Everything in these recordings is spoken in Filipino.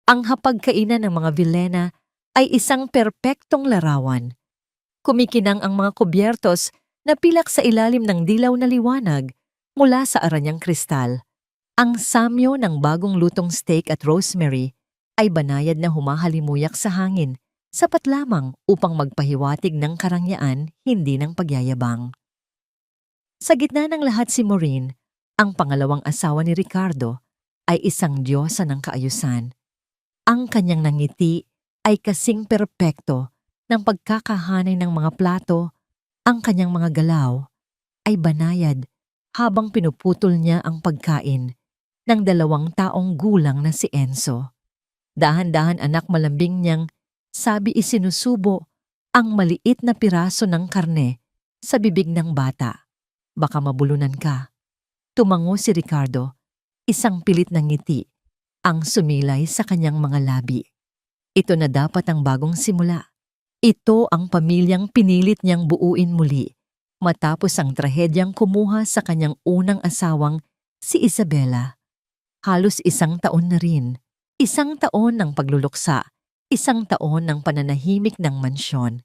Ang hapagkainan ng mga Villena ay isang perpektong larawan. Kumikinang ang mga kubyertos na pilak sa ilalim ng dilaw na liwanag mula sa aranyang kristal. Ang samyo ng bagong lutong steak at rosemary ay banayad na humahalimuyak sa hangin, sapat lamang upang magpahiwatig ng karangyaan, hindi ng pagyayabang. Sa gitna ng lahat si Maureen, ang pangalawang asawa ni Ricardo, ay isang diyosa ng kaayusan. Ang kanyang nangiti ay kasing perpekto ng pagkakahanay ng mga plato, ang kanyang mga galaw ay banayad habang pinuputol niya ang pagkain ng 2 taong gulang na si Enzo. Dahan-dahan anak malambing niyang sabi isinusubo ang maliit na piraso ng karne sa bibig ng bata. Baka mabulunan ka. Tumango si Ricardo, isang pilit na ngiti ang sumilay sa kanyang mga labi. Ito na dapat ang bagong simula. Ito ang pamilyang pinilit niyang buuin muli matapos ang trahedyang kumuha sa kanyang unang asawang si Isabela. Halos 1 taon na rin. 1 taon ng pagluluksa, 1 taon ng pananahimik ng mansyon.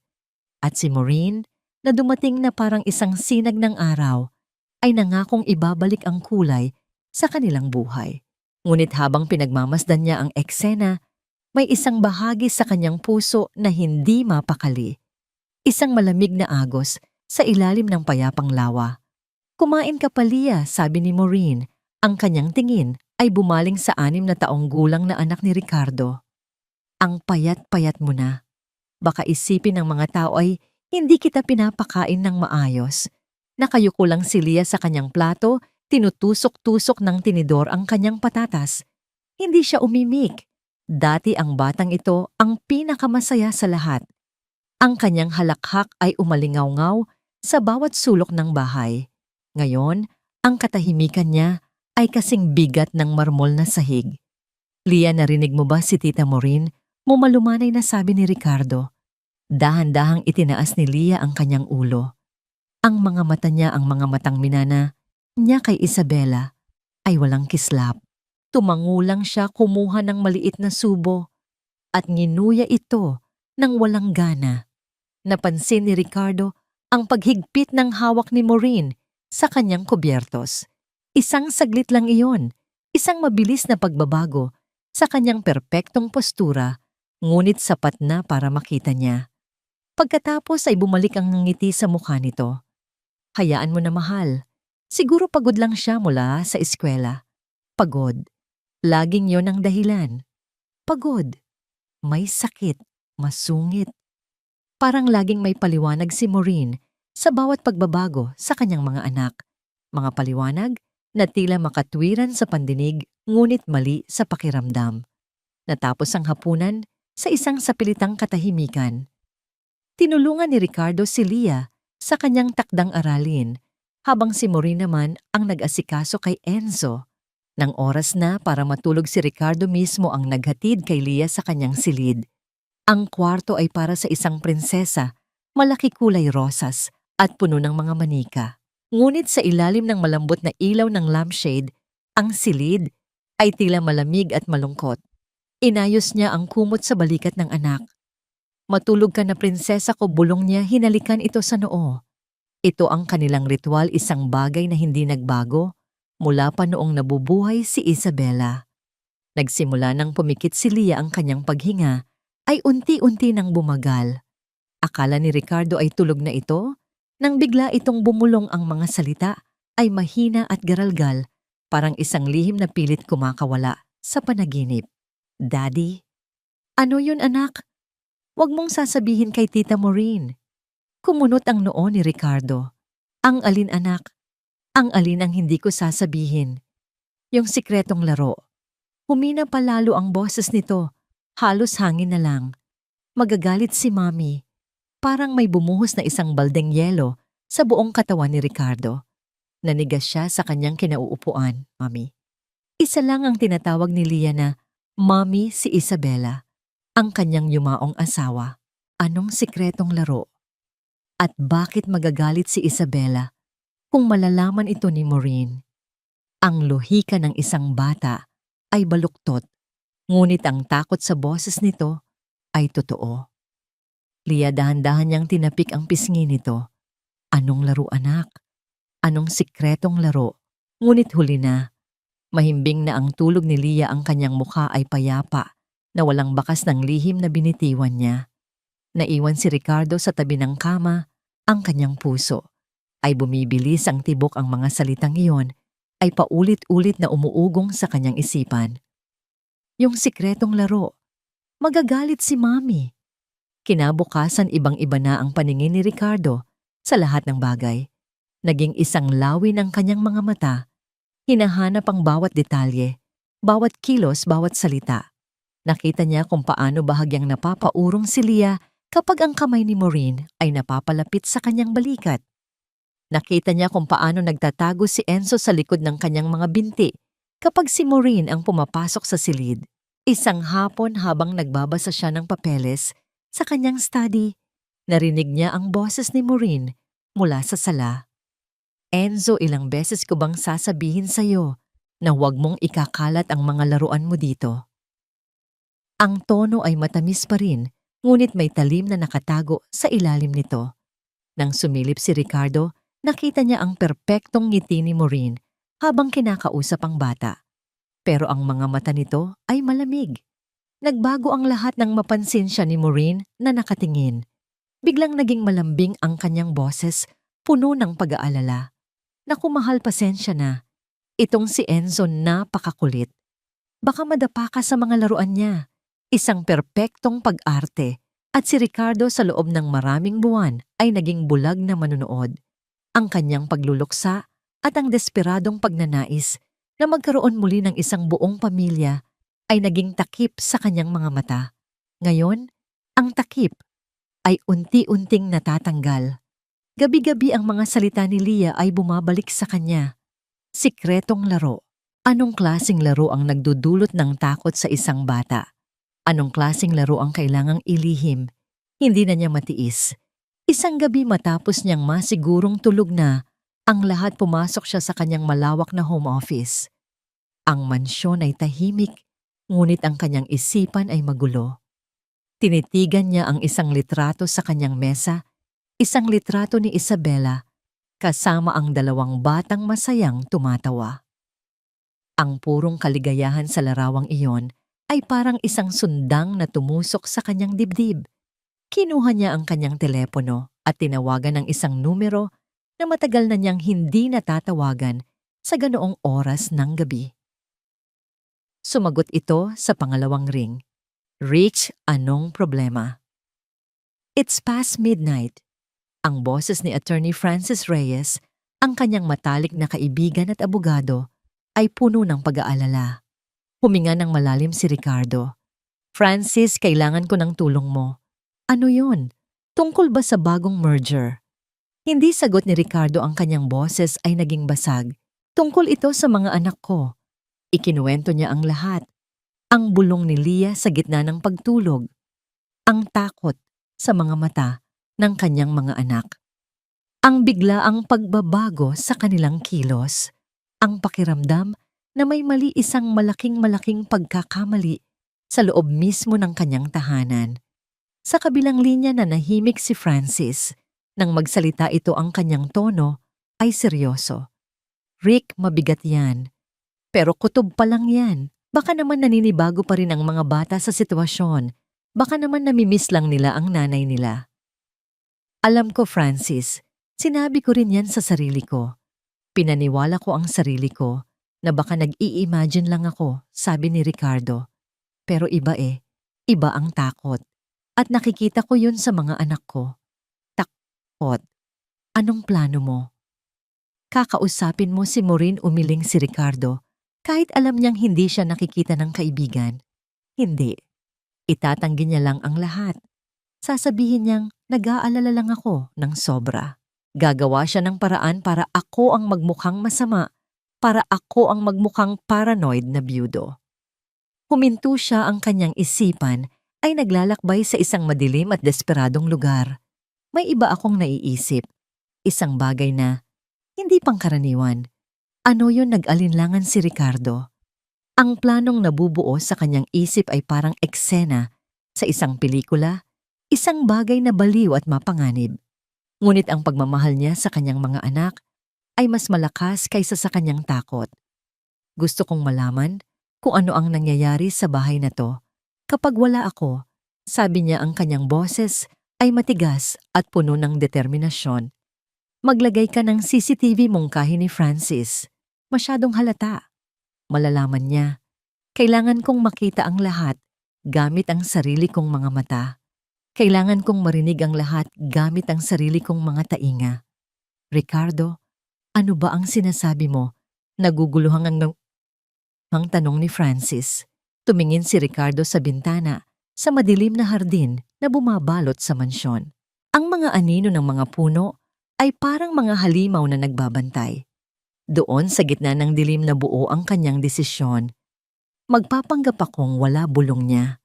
At si Maureen, na dumating na parang isang sinag ng araw, ay nangakong ibabalik ang kulay sa kanilang buhay. Ngunit habang pinagmamasdan niya ang eksena, may isang bahagi sa kanyang puso na hindi mapakali. Isang malamig na agos sa ilalim ng payapang lawa. "Kumain ka pa, Lia," sabi ni Maureen. Ang kanyang tingin ay bumaling sa 6 na taong gulang na anak ni Ricardo. "Ang payat-payat mo na. Baka isipin ng mga tao ay hindi kita pinapakain ng maayos." Nakayuko lang si Lia sa kanyang plato, tinutusok-tusok ng tinidor ang kanyang patatas. Hindi siya umimik. Dati ang batang ito ang pinakamasaya sa lahat. Ang kanyang halakhak ay umalingaw-ngaw sa bawat sulok ng bahay. Ngayon, ang katahimikan niya ay kasing bigat ng marmol na sahig. "Lia, narinig mo ba si Tita Maureen?" Mumalumanay na sabi ni Ricardo. Dahan-dahang itinaas ni Lia ang kanyang ulo. Ang mga mata niya, ang mga matang minana niya kay Isabela, ay walang kislap. Tumangulang siya, kumuha ng maliit na subo at nginuya ito ng walang gana. Napansin ni Ricardo ang paghigpit ng hawak ni Maureen sa kanyang kubyertos. Isang saglit lang iyon, isang mabilis na pagbabago sa kanyang perpektong postura, ngunit sapat na para makita niya. Pagkatapos ay bumalik ang ngiti sa mukha nito. "Hayaan mo na, mahal. Siguro pagod lang siya mula sa eskwela." Pagod. Laging yon ang dahilan. Pagod. May sakit. Masungit. Parang laging may paliwanag si Maureen sa bawat pagbabago sa kanyang mga anak. Mga paliwanag na tila makatwiran sa pandinig ngunit mali sa pakiramdam. Natapos ang hapunan sa isang sapilitang katahimikan. Tinulungan ni Ricardo si Lia sa kanyang takdang aralin, habang si Maureen naman ang nag-asikaso kay Enzo. Nang oras na para matulog, si Ricardo mismo ang naghatid kay Lia sa kanyang silid. Ang kwarto ay para sa isang prinsesa, malaki kulay rosas at puno ng mga manika. Ngunit sa ilalim ng malambot na ilaw ng lampshade, ang silid ay tila malamig at malungkot. Inayos niya ang kumot sa balikat ng anak. "Matulog ka na, prinsesa ko," bulong niya, hinalikan ito sa noo. Ito ang kanilang ritual, isang bagay na hindi nagbago mula pa noong nabubuhay si Isabela. Nagsimula nang pumikit si Lia, ang kanyang paghinga ay unti-unti nang bumagal. Akala ni Ricardo ay tulog na ito, nang bigla itong bumulong. Ang mga salita ay mahina at garalgal, parang isang lihim na pilit kumakawala sa panaginip. "Daddy?" "Ano yun, anak? Huwag mong sasabihin kay Tita Maureen." Kumunot ang noo ni Ricardo. "Ang alin, anak? Ang alin ang hindi ko sasabihin?" "Yung sikretong laro." Humina pa lalo ang boses nito, halos hangin na lang. "Magagalit si Mommy." Parang may bumuhos na isang baldeng yelo sa buong katawan ni Ricardo. Nanigas siya sa kanyang kinauupuan. "Mommy." Isa lang ang tinatawag ni Lia na Mommy, si Isabela, ang kanyang yumaong asawa. Anong sikretong laro? At bakit magagalit si Isabela kung malalaman ito ni Maureen? Ang lohika ng isang bata ay baluktot Ngunit ang takot sa boses nito ay totoo. Lia dahan-dahan niyang tinapik ang pisngi nito. Anong laro, anak? Anong sikretong laro? Ngunit huli na. Mahimbing na ang tulog ni Lia, ang kanyang mukha ay payapa na walang bakas ng lihim na binitiwan niya. Naiwan si Ricardo sa tabi ng kama, ang kanyang puso. Ay bumibilis ang tibok, ang mga salitang iyon ay paulit-ulit na umuugong sa kanyang isipan. Yung sikretong laro. Magagalit si Mami. Kinabukasan ibang-iba na ang paningin ni Ricardo sa lahat ng bagay. Naging isang lawin ang kanyang mga mata. Hinahanap ang bawat detalye, bawat kilos, bawat salita. Nakita niya kung paano bahagyang napapaurong si Lia kapag ang kamay ni Maureen ay napapalapit sa kanyang balikat. Nakita niya kung paano nagtatago si Enzo sa likod ng kanyang mga binti kapag si Maureen ang pumapasok sa silid. Isang hapon habang nagbabasa siya ng papeles sa kanyang study, narinig niya ang boses ni Maureen mula sa sala. Enzo, ilang beses ko bang sasabihin sa'yo na huwag mong ikakalat ang mga laruan mo dito? Ang tono ay matamis pa rin, ngunit may talim na nakatago sa ilalim nito. Nang sumilip si Ricardo, nakita niya ang perpektong ngiti ni Maureen habang kinakausap ang bata. Pero ang mga mata nito ay malamig. Nagbago ang lahat nang mapansin siya ni Maureen na nakatingin. Biglang naging malambing ang kanyang boses, puno ng pag-aalala. Naku mahal, pasensya na. Itong si Enzo napakakulit. Baka madapa ka sa mga laruan niya. Isang perpektong pag-arte. At si Ricardo sa loob ng maraming buwan ay naging bulag na manunood. Ang kanyang pagluluksa at ang desperadong pagnanais na magkaroon muli ng isang buong pamilya ay naging takip sa kanyang mga mata. Ngayon, ang takip ay unti-unting natatanggal. Gabi-gabi ang mga salita ni Lia ay bumabalik sa kanya. Sikretong laro. Anong klaseng laro ang nagdudulot ng takot sa isang bata? Anong klaseng laro ang kailangang ilihim? Hindi na niya matiis. Isang gabi matapos niyang masigurong tulog na, ang lahat pumasok siya sa kanyang malawak na home office. Ang mansyon ay tahimik, ngunit ang kanyang isipan ay magulo. Tinitigan niya ang isang litrato sa kanyang mesa, isang litrato ni Isabela, kasama ang dalawang batang masayang tumatawa. Ang purong kaligayahan sa larawang iyon ay parang isang sundang na tumusok sa kanyang dibdib. Kinuha niya ang kanyang telepono at tinawagan ang isang numero na matagal na niyang hindi natatawagan sa ganoong oras ng gabi. Sumagot ito sa pangalawang ring. Rich, anong problema? It's past midnight. Ang boses ni Attorney Francis Reyes, ang kanyang matalik na kaibigan at abogado, ay puno ng pag-aalala. Huminga ng malalim si Ricardo. Francis, kailangan ko ng tulong mo. Ano yun? Tungkol ba sa bagong merger? Hindi sagot ni Ricardo, ang kanyang boses ay naging basag. Tungkol ito sa mga anak ko. Ikinuwento niya ang lahat. Ang bulong ni Lia sa gitna ng pagtulog. Ang takot sa mga mata ng kanyang mga anak. Ang biglaang pagbabago sa kanilang kilos. Ang pakiramdam na may mali, isang malaking pagkakamali sa loob mismo ng kanyang tahanan. Sa kabilang linya nanahimik si Francis. Nang magsalita ito, ang kanyang tono ay seryoso. Rick, mabigat yan. Pero kutob pa lang yan. Baka naman naninibago pa rin ang mga bata sa sitwasyon. Baka naman namimiss lang nila ang nanay nila. Alam ko, Francis, sinabi ko rin yan sa sarili ko. Pinaniwala ko ang sarili ko na baka nag-i-imagine lang ako, sabi ni Ricardo. Pero iba iba ang takot. At nakikita ko yun sa mga anak ko. Takot. Anong plano mo? Kakausapin mo si Maureen, umiling si Ricardo, kahit alam niyang hindi siya nakikita ng kaibigan. Hindi. Itatanggi niya lang ang lahat. Sasabihin niyang nag-aalala lang ako ng sobra. Gagawa siya ng paraan para ako ang magmukhang masama, para ako ang magmukhang paranoid na byudo. Huminto siya, ang kanyang isipan ay naglalakbay sa isang madilim at desperadong lugar. May iba akong naiisip. Isang bagay na hindi pangkaraniwan. Ano yun? Nag-alinlangan si Ricardo. Ang planong nabubuo sa kanyang isip ay parang eksena sa isang pelikula, isang bagay na baliw at mapanganib. Ngunit ang pagmamahal niya sa kanyang mga anak ay mas malakas kaysa sa kanyang takot. Gusto kong malaman kung ano ang nangyayari sa bahay na to. Kapag wala ako, sabi niya, ang kanyang boses ay matigas at puno ng determinasyon. Maglagay ka ng CCTV, mungkahi ni Francis. Masyadong halata. Malalaman niya. Kailangan kong makita ang lahat gamit ang sarili kong mga mata. Kailangan kong marinig ang lahat gamit ang sarili kong mga tainga. Ricardo, ano ba ang sinasabi mo? Naguguluhang ang tanong ni Francis. Tumingin si Ricardo sa bintana, sa madilim na hardin na bumabalot sa mansyon. Ang mga anino ng mga puno ay parang mga halimaw na nagbabantay. Doon sa gitna ng dilim na buo ang kanyang desisyon. Magpapanggap akong wala bulong niya.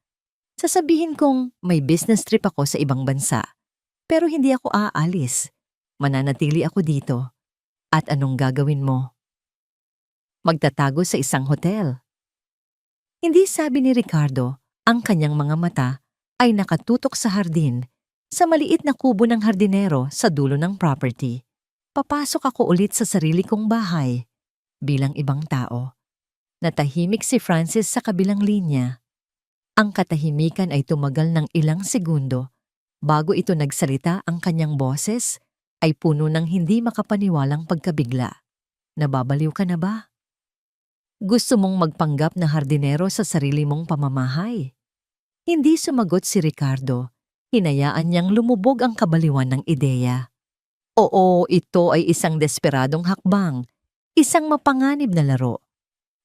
Sasabihin kong may business trip ako sa ibang bansa. Pero hindi ako aalis. Mananatili ako dito. At anong gagawin mo? Magtatago sa isang hotel. Hindi sabi ni Ricardo, ang kanyang mga mata ay nakatutok sa hardin, sa maliit na kubo ng hardinero sa dulo ng property. Papasok ako ulit sa sarili kong bahay, bilang ibang tao. Natahimik si Francis sa kabilang linya. Ang katahimikan ay tumagal ng ilang segundo. Bago ito nagsalita, ang kanyang boses ay puno ng hindi makapaniwalang pagkabigla. Nababaliw ka na ba? Gusto mong magpanggap na hardinero sa sarili mong pamamahay? Hindi sumagot si Ricardo. Hinayaan niyang lumubog ang kabaliwan ng ideya. Oo, ito ay isang desperadong hakbang, isang mapanganib na laro.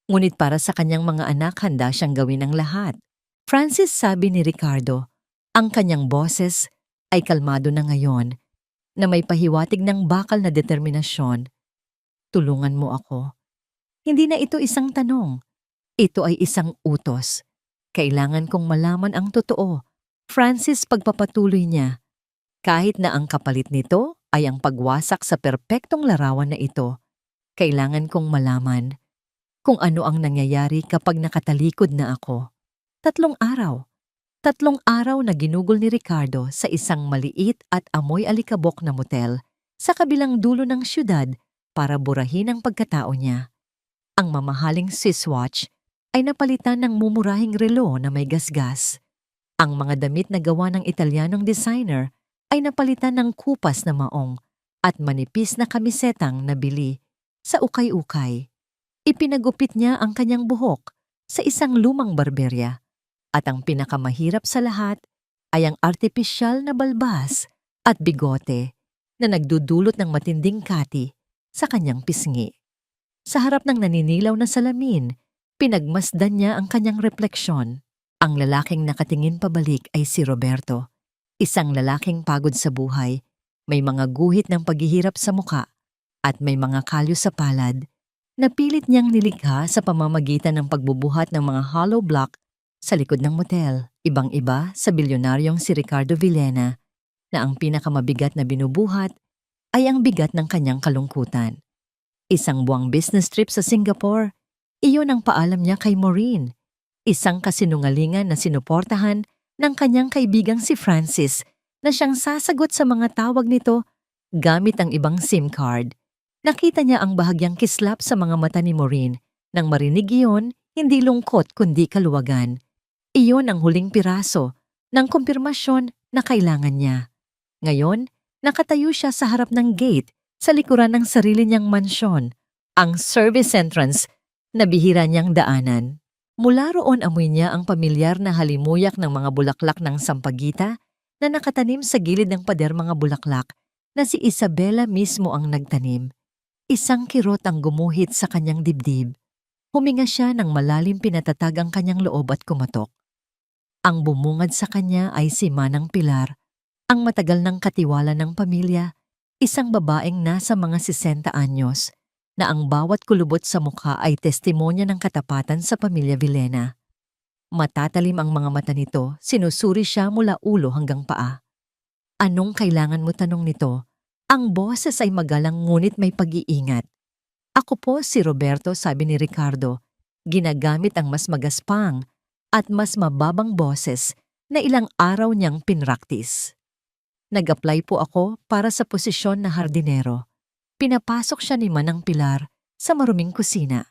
Ngunit para sa kanyang mga anak, handa siyang gawin ang lahat. Francis, sabi ni Ricardo, ang kanyang boses ay kalmado na ngayon, na may pahiwatig ng bakal na determinasyon. Tulungan mo ako. Hindi na ito isang tanong. Ito ay isang utos. Kailangan kong malaman ang totoo. Francis, pagpapatuloy niya. Kahit na ang kapalit nito ay ang pagwasak sa perpektong larawan na ito, kailangan kong malaman kung ano ang nangyayari kapag nakatalikod na ako. 3 araw. 3 araw na ginugol ni Ricardo sa isang maliit at amoy alikabok na motel sa kabilang dulo ng syudad para burahin ang pagkatao niya. Ang mamahaling Swiss watch ay napalitan ng mumurahing relo na may gasgas. Ang mga damit na gawa ng Italianong designer ay napalitan ng kupas na maong at manipis na kamisetang nabili sa ukay-ukay. Ipinagupit niya ang kanyang buhok sa isang lumang barberya at ang pinakamahirap sa lahat ay ang artipisyal na balbas at bigote na nagdudulot ng matinding kati sa kanyang pisngi. Sa harap ng naninilaw na salamin, pinagmasdan niya ang kanyang refleksyon. Ang lalaking nakatingin pabalik ay si Roberto, isang lalaking pagod sa buhay, may mga guhit ng paghihirap sa muka at may mga kalyo sa palad na pilit niyang nilikha sa pamamagitan ng pagbubuhat ng mga hollow block sa likod ng motel. Ibang-iba sa bilyonaryong si Ricardo Villena na ang pinakamabigat na binubuhat ay ang bigat ng kanyang kalungkutan. Isang buwang business trip sa Singapore, iyon ang paalam niya kay Maureen. Isang kasinungalingan na sinuportahan ng kanyang kaibigang si Francis na siyang sasagot sa mga tawag nito gamit ang ibang SIM card. Nakita niya ang bahagyang kislap sa mga mata ni Maureen. Nang marinig iyon, hindi lungkot kundi kaluwagan. Iyon ang huling piraso ng kumpirmasyon na kailangan niya. Ngayon, nakatayo siya sa harap ng gate sa likuran ng sarili niyang mansyon, ang service entrance na bihira niyang daanan. Mula roon amoy niya ang pamilyar na halimuyak ng mga bulaklak ng sampagita na nakatanim sa gilid ng pader, mga bulaklak na si Isabela mismo ang nagtanim. Isang kirot ang gumuhit sa kanyang dibdib. Huminga siya ng malalim, pinatatag ang kanyang loob at kumatok. Ang bumungad sa kanya ay si Manang Pilar, ang matagal ng katiwala ng pamilya, isang babaeng nasa mga 60 anyos, na ang bawat kulubot sa mukha ay testimonya ng katapatan sa pamilya Villena. Matatalim ang mga mata nito, sinusuri siya mula ulo hanggang paa. Anong kailangan mo, tanong nito? Ang boses ay magalang ngunit may pag-iingat. Ako po si Roberto, sabi ni Ricardo. Ginagamit ang mas magaspang at mas mababang boses na ilang araw niyang pinraktis. Nag-apply po ako para sa posisyon na hardinero. Pinapasok siya ni Manang Pilar sa maruming kusina.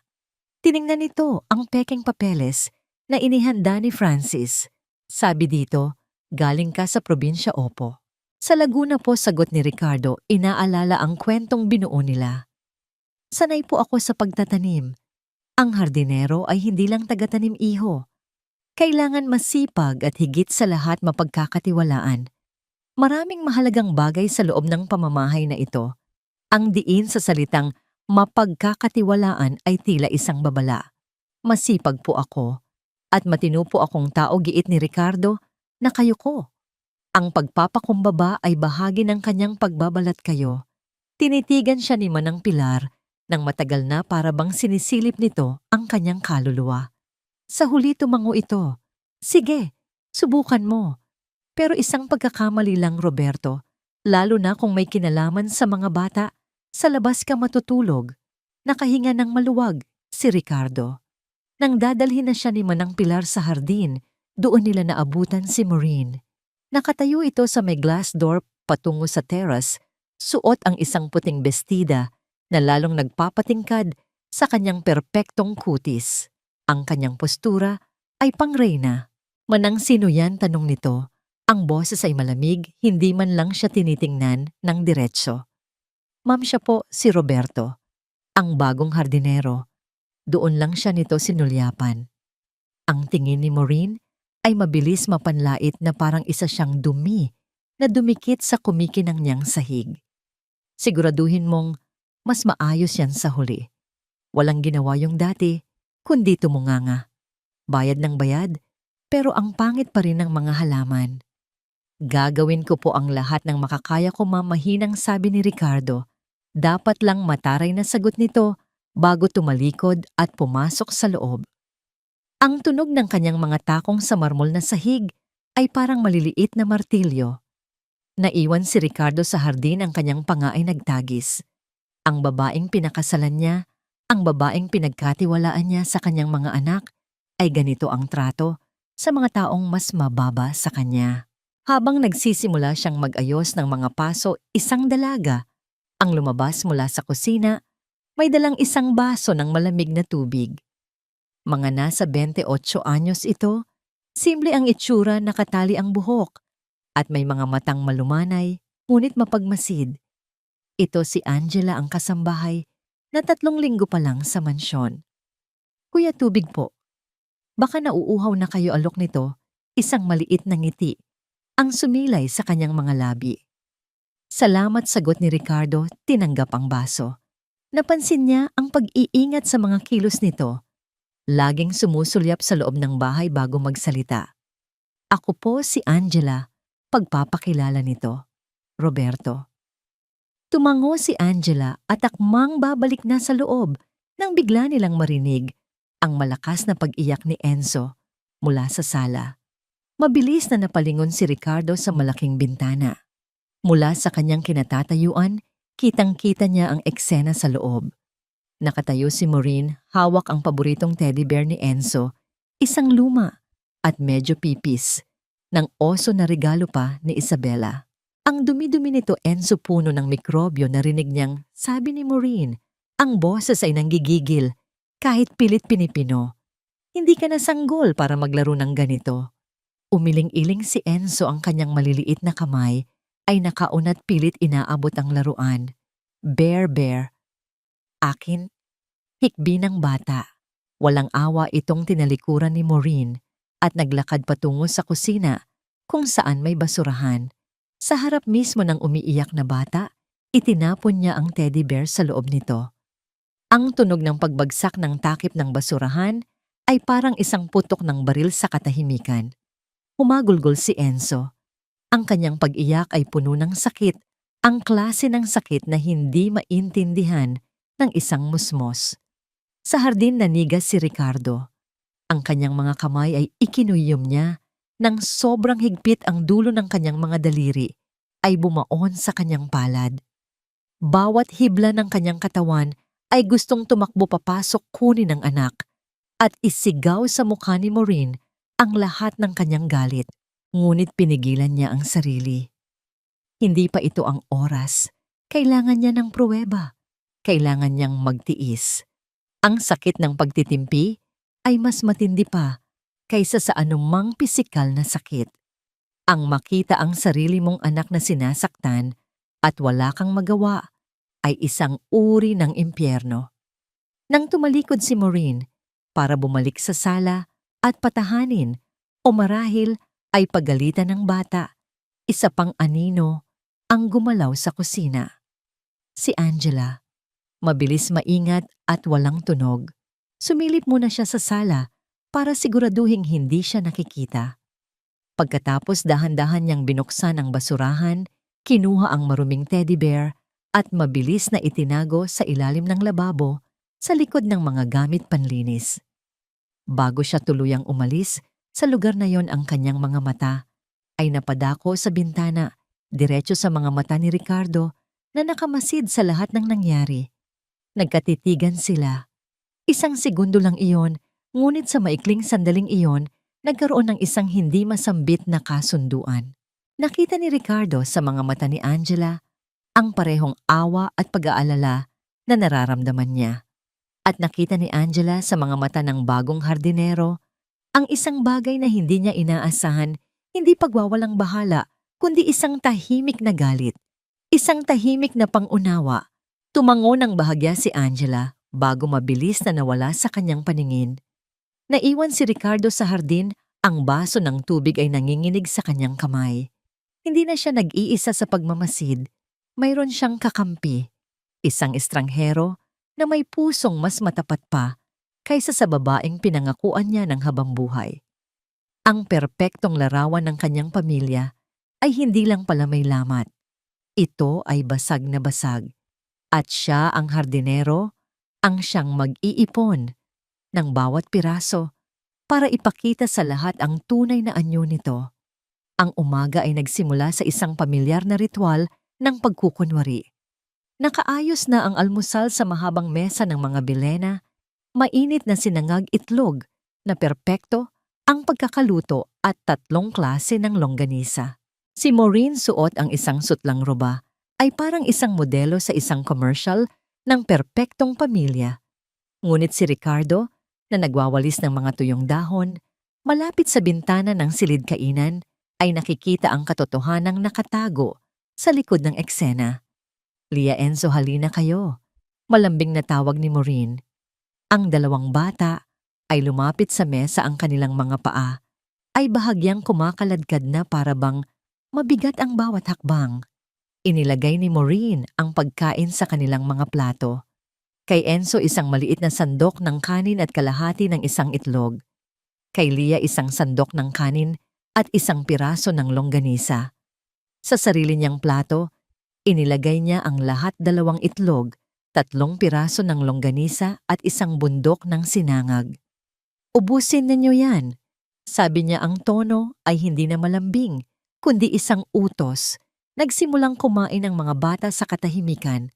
Tiningnan nito ang pekeng papeles na inihanda ni Francis. Sabi dito, galing ka sa probinsya Opo. Sa Laguna po, sagot ni Ricardo, inaalala ang kwentong binuo nila. Sanay po ako sa pagtatanim. Ang hardinero ay hindi lang tagatanim iho. Kailangan masipag at higit sa lahat mapagkakatiwalaan. Maraming mahalagang bagay sa loob ng pamamahay na ito. Ang diin sa salitang mapagkakatiwalaan ay tila isang babala. Masipag po ako at matino po akong tao, giit ni Ricardo, na kayo ko. Ang pagpapakumbaba ay bahagi ng kanyang pagbabalat kayo. Tinitigan siya ni Manang Pilar nang matagal na para bang sinisilip nito ang kanyang kaluluwa. Sa huli tumango ito, sige, subukan mo. Pero isang pagkakamali lang, Roberto, lalo na kung may kinalaman sa mga bata, sa labas ka matutulog. Nakahinga ng maluwag si Ricardo. Nang dadalhin na siya ni Manang Pilar sa hardin, doon nila naabutan si Maureen. Nakatayo ito sa may glass door patungo sa terrace, suot ang isang puting bestida na lalong nagpapatingkad sa kanyang perpektong kutis. Ang kanyang postura ay pangreyna. Manang sino yan, tanong nito. Ang boses ay malamig, hindi man lang siya tinitingnan ng diretso. Ma'am, siya po si Roberto, ang bagong hardinero. Doon lang siya nito sinulyapan. Ang tingin ni Maureen ay mabilis mapanlait na parang isa siyang dumi na dumikit sa kumikinang niyang sahig. Siguraduhin mong mas maayos yan sa huli. Walang ginawa yung dati, kundi tumunganga. Bayad ng bayad, pero ang pangit pa rin ng mga halaman. Gagawin ko po ang lahat ng makakaya ko, mamahinang sabi ni Ricardo. Dapat lang mataray na sagot nito bago tumalikod at pumasok sa loob. Ang tunog ng kanyang mga takong sa marmol na sahig ay parang maliliit na martilyo. Naiwan si Ricardo sa hardin, ang kanyang panga ay nagtagis. Ang babaeng pinakasalan niya, ang babaeng pinagkatiwalaan niya sa kanyang mga anak, ay ganito ang trato sa mga taong mas mababa sa kanya. Habang nagsisimula siyang mag-ayos ng mga paso, isang dalaga ang lumabas mula sa kusina, may dalang isang baso ng malamig na tubig. Mga nasa 28 anyos ito, simple ang itsura, nakatali ang buhok, at may mga matang malumanay, ngunit mapagmasid. Ito si Angela, ang kasambahay, na 3 linggo pa lang sa mansyon. Kuya, tubig po. Baka nauuhaw na kayo, alok nito, isang maliit na ngiti ang sumilay sa kanyang mga labi. Salamat, sagot ni Ricardo, tinanggap ang baso. Napansin niya ang pag-iingat sa mga kilos nito. Laging sumusulyap sa loob ng bahay bago magsalita. Ako po si Angela, pagpapakilala nito. Roberto. Tumango si Angela at akmang babalik na sa loob nang bigla nilang marinig ang malakas na pag-iyak ni Enzo mula sa sala. Mabilis na napalingon si Ricardo sa malaking bintana. Mula sa kanyang kinatatayuan, kitang-kita niya ang eksena sa loob. Nakatayo si Maureen, hawak ang paboritong teddy bear ni Enzo, isang luma at medyo pipis, ng oso na regalo pa ni Isabella. Ang dumi-dumi nito, Enzo, puno ng mikrobyo, narinig niyang, sabi ni Maureen. Ang boses ay nanggigigil, kahit pilit pinipino. Hindi ka na sanggol para maglaro ng ganito. Umiling-iling si Enzo, ang kanyang maliliit na kamay ay nakaunat pilit inaabot ang laruan. Bear, bear. Akin? Hikbi ng bata. Walang awa itong tinalikuran ni Maureen at naglakad patungo sa kusina kung saan may basurahan. Sa harap mismo ng umiiyak na bata, itinapon niya ang teddy bear sa loob nito. Ang tunog ng pagbagsak ng takip ng basurahan ay parang isang putok ng baril sa katahimikan. Humagulgol si Enzo. Ang kanyang pag-iyak ay puno ng sakit, ang klase ng sakit na hindi maintindihan ng isang musmos. Sa hardin nanigas si Ricardo. Ang kanyang mga kamay ay ikinuyom niya nang sobrang higpit, ang dulo ng kanyang mga daliri ay bumaon sa kanyang palad. Bawat hibla ng kanyang katawan ay gustong tumakbo papasok kunin ng anak. at isigaw sa mukha ni Maureen ang lahat ng kanyang galit. Ngunit pinigilan niya ang sarili. Hindi pa ito ang oras. Kailangan niya ng pruweba. Kailangan niyang magtiis. Ang sakit ng pagtitimpi ay mas matindi pa kaysa sa anumang pisikal na sakit. Ang makita ang sarili mong anak na sinasaktan at wala kang magawa ay isang uri ng impyerno. Nang tumalikod si Maureen para bumalik sa sala at patahanin o marahil ay pagalitan ng bata, isa pang anino ang gumalaw sa kusina. Si Angela. Mabilis maingat at walang tunog. Sumilip muna siya sa sala para siguraduhing hindi siya nakikita. Pagkatapos dahan-dahan niyang binuksan ang basurahan, kinuha ang maruming teddy bear at mabilis na itinago sa ilalim ng lababo sa likod ng mga gamit panlinis. Bago siya tuluyang umalis, sa lugar na yon ang kanyang mga mata ay napadako sa bintana, diretso sa mga mata ni Ricardo na nakamasid sa lahat ng nangyari. Nagkatitigan sila. Isang segundo lang iyon, ngunit sa maikling sandaling iyon, nagkaroon ng isang hindi masambit na kasunduan. Nakita ni Ricardo sa mga mata ni Angela ang parehong awa at pag-aalala na nararamdaman niya. At nakita ni Angela sa mga mata ng bagong hardinero ang isang bagay na hindi niya inaasahan, hindi pagwawalang bahala, kundi isang tahimik na galit. Isang tahimik na pangunawa. Tumango ng bahagya si Angela bago mabilis na nawala sa kanyang paningin. Naiwan si Ricardo sa hardin, ang baso ng tubig ay nanginginig sa kanyang kamay. Hindi na siya nag-iisa sa pagmamasid. Mayroon siyang kakampi, isang estranghero na may pusong mas matapat pa kaysa sa babaeng pinangakuan niya ng habambuhay. Ang perpektong larawan ng kanyang pamilya ay hindi lang pala may lamat. Ito ay basag na basag. At siya ang hardinero, ang siyang mag-iipon ng bawat piraso para ipakita sa lahat ang tunay na anyo nito. Ang umaga ay nagsimula sa isang pamilyar na ritual ng pagkukunwari. Nakaayos na ang almusal sa mahabang mesa ng mga Vilena, mainit na sinangag itlog na perpekto ang pagkakaluto at 3 klase ng longganisa. Si Maureen suot ang isang sutlang roba ay parang isang modelo sa isang commercial ng perpektong pamilya. Ngunit si Ricardo, na nagwawalis ng mga tuyong dahon, malapit sa bintana ng silid kainan, ay nakikita ang katotohanang nakatago sa likod ng eksena. "Lia Enzo, halina kayo," malambing na tawag ni Maureen. Ang 2 bata ay lumapit sa mesa, ang kanilang mga paa ay bahagyang kumakaladkad na para bang mabigat ang bawat hakbang. Inilagay ni Maureen ang pagkain sa kanilang mga plato. Kay Enzo isang maliit na sandok ng kanin at kalahati ng isang itlog. Kay Lia isang sandok ng kanin at isang piraso ng longganisa. Sa sarili niyang plato, inilagay niya ang lahat 2 itlog, 3 piraso ng longganisa at isang bundok ng sinangag. "Ubusin ninyo yan," sabi niya. Ang tono ay hindi na malambing, kundi isang utos. Nagsimulang kumain ang mga bata sa katahimikan.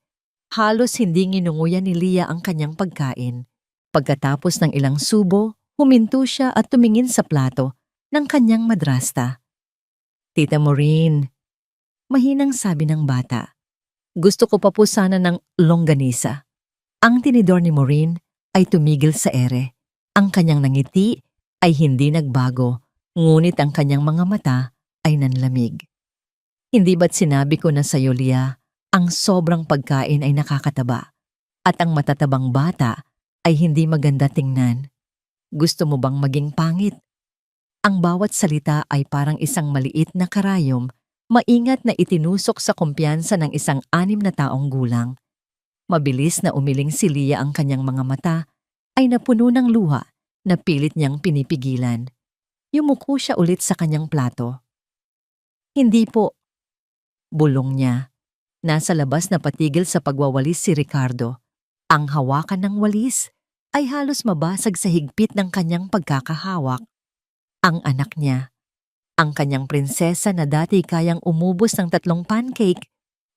Halos hindi nginunguyan ni Lia ang kanyang pagkain. Pagkatapos ng ilang subo, huminto siya at tumingin sa plato ng kanyang madrasta. "Tita Maureen," mahinang sabi ng bata, "gusto ko pa po sana ng longganisa." Ang tinidor ni Maureen ay tumigil sa ere. Ang kanyang nangiti ay hindi nagbago, ngunit ang kanyang mga mata ay nanlamig. "Hindi ba't sinabi ko na sa'yo, Lia, ang sobrang pagkain ay nakakataba at ang matatabang bata ay hindi maganda tingnan? Gusto mo bang maging pangit?" Ang bawat salita ay parang isang maliit na karayom, maingat na itinusok sa kumpiyansa ng isang 6 na taong gulang. Mabilis na umiling si Lia, ang kanyang mga mata ay napuno ng luha na pilit niyang pinipigilan. Yumuko siya ulit sa kanyang plato. "Hindi po," bulong niya. Nasa labas na patigil sa pagwawalis si Ricardo. Ang hawakan ng walis ay halos mabasag sa higpit ng kanyang pagkakahawak. Ang anak niya, ang kanyang prinsesa na dati kayang umubos ng 3 pancake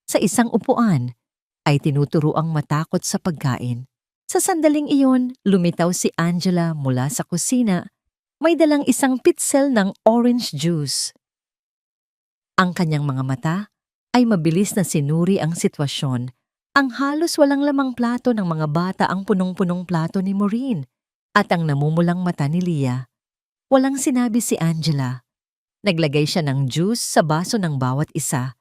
sa isang upuan, ay tinuturoang matakot sa pagkain. Sa sandaling iyon, lumitaw si Angela mula sa kusina. May dalang isang pitsel ng orange juice. Ang kanyang mga mata ay mabilis na sinuri ang sitwasyon. Ang halos walang lamang plato ng mga bata ang punong-punong plato ni Maureen at ang namumulang mata ni Leah. Walang sinabi si Angela. Naglagay siya ng juice sa baso ng bawat isa.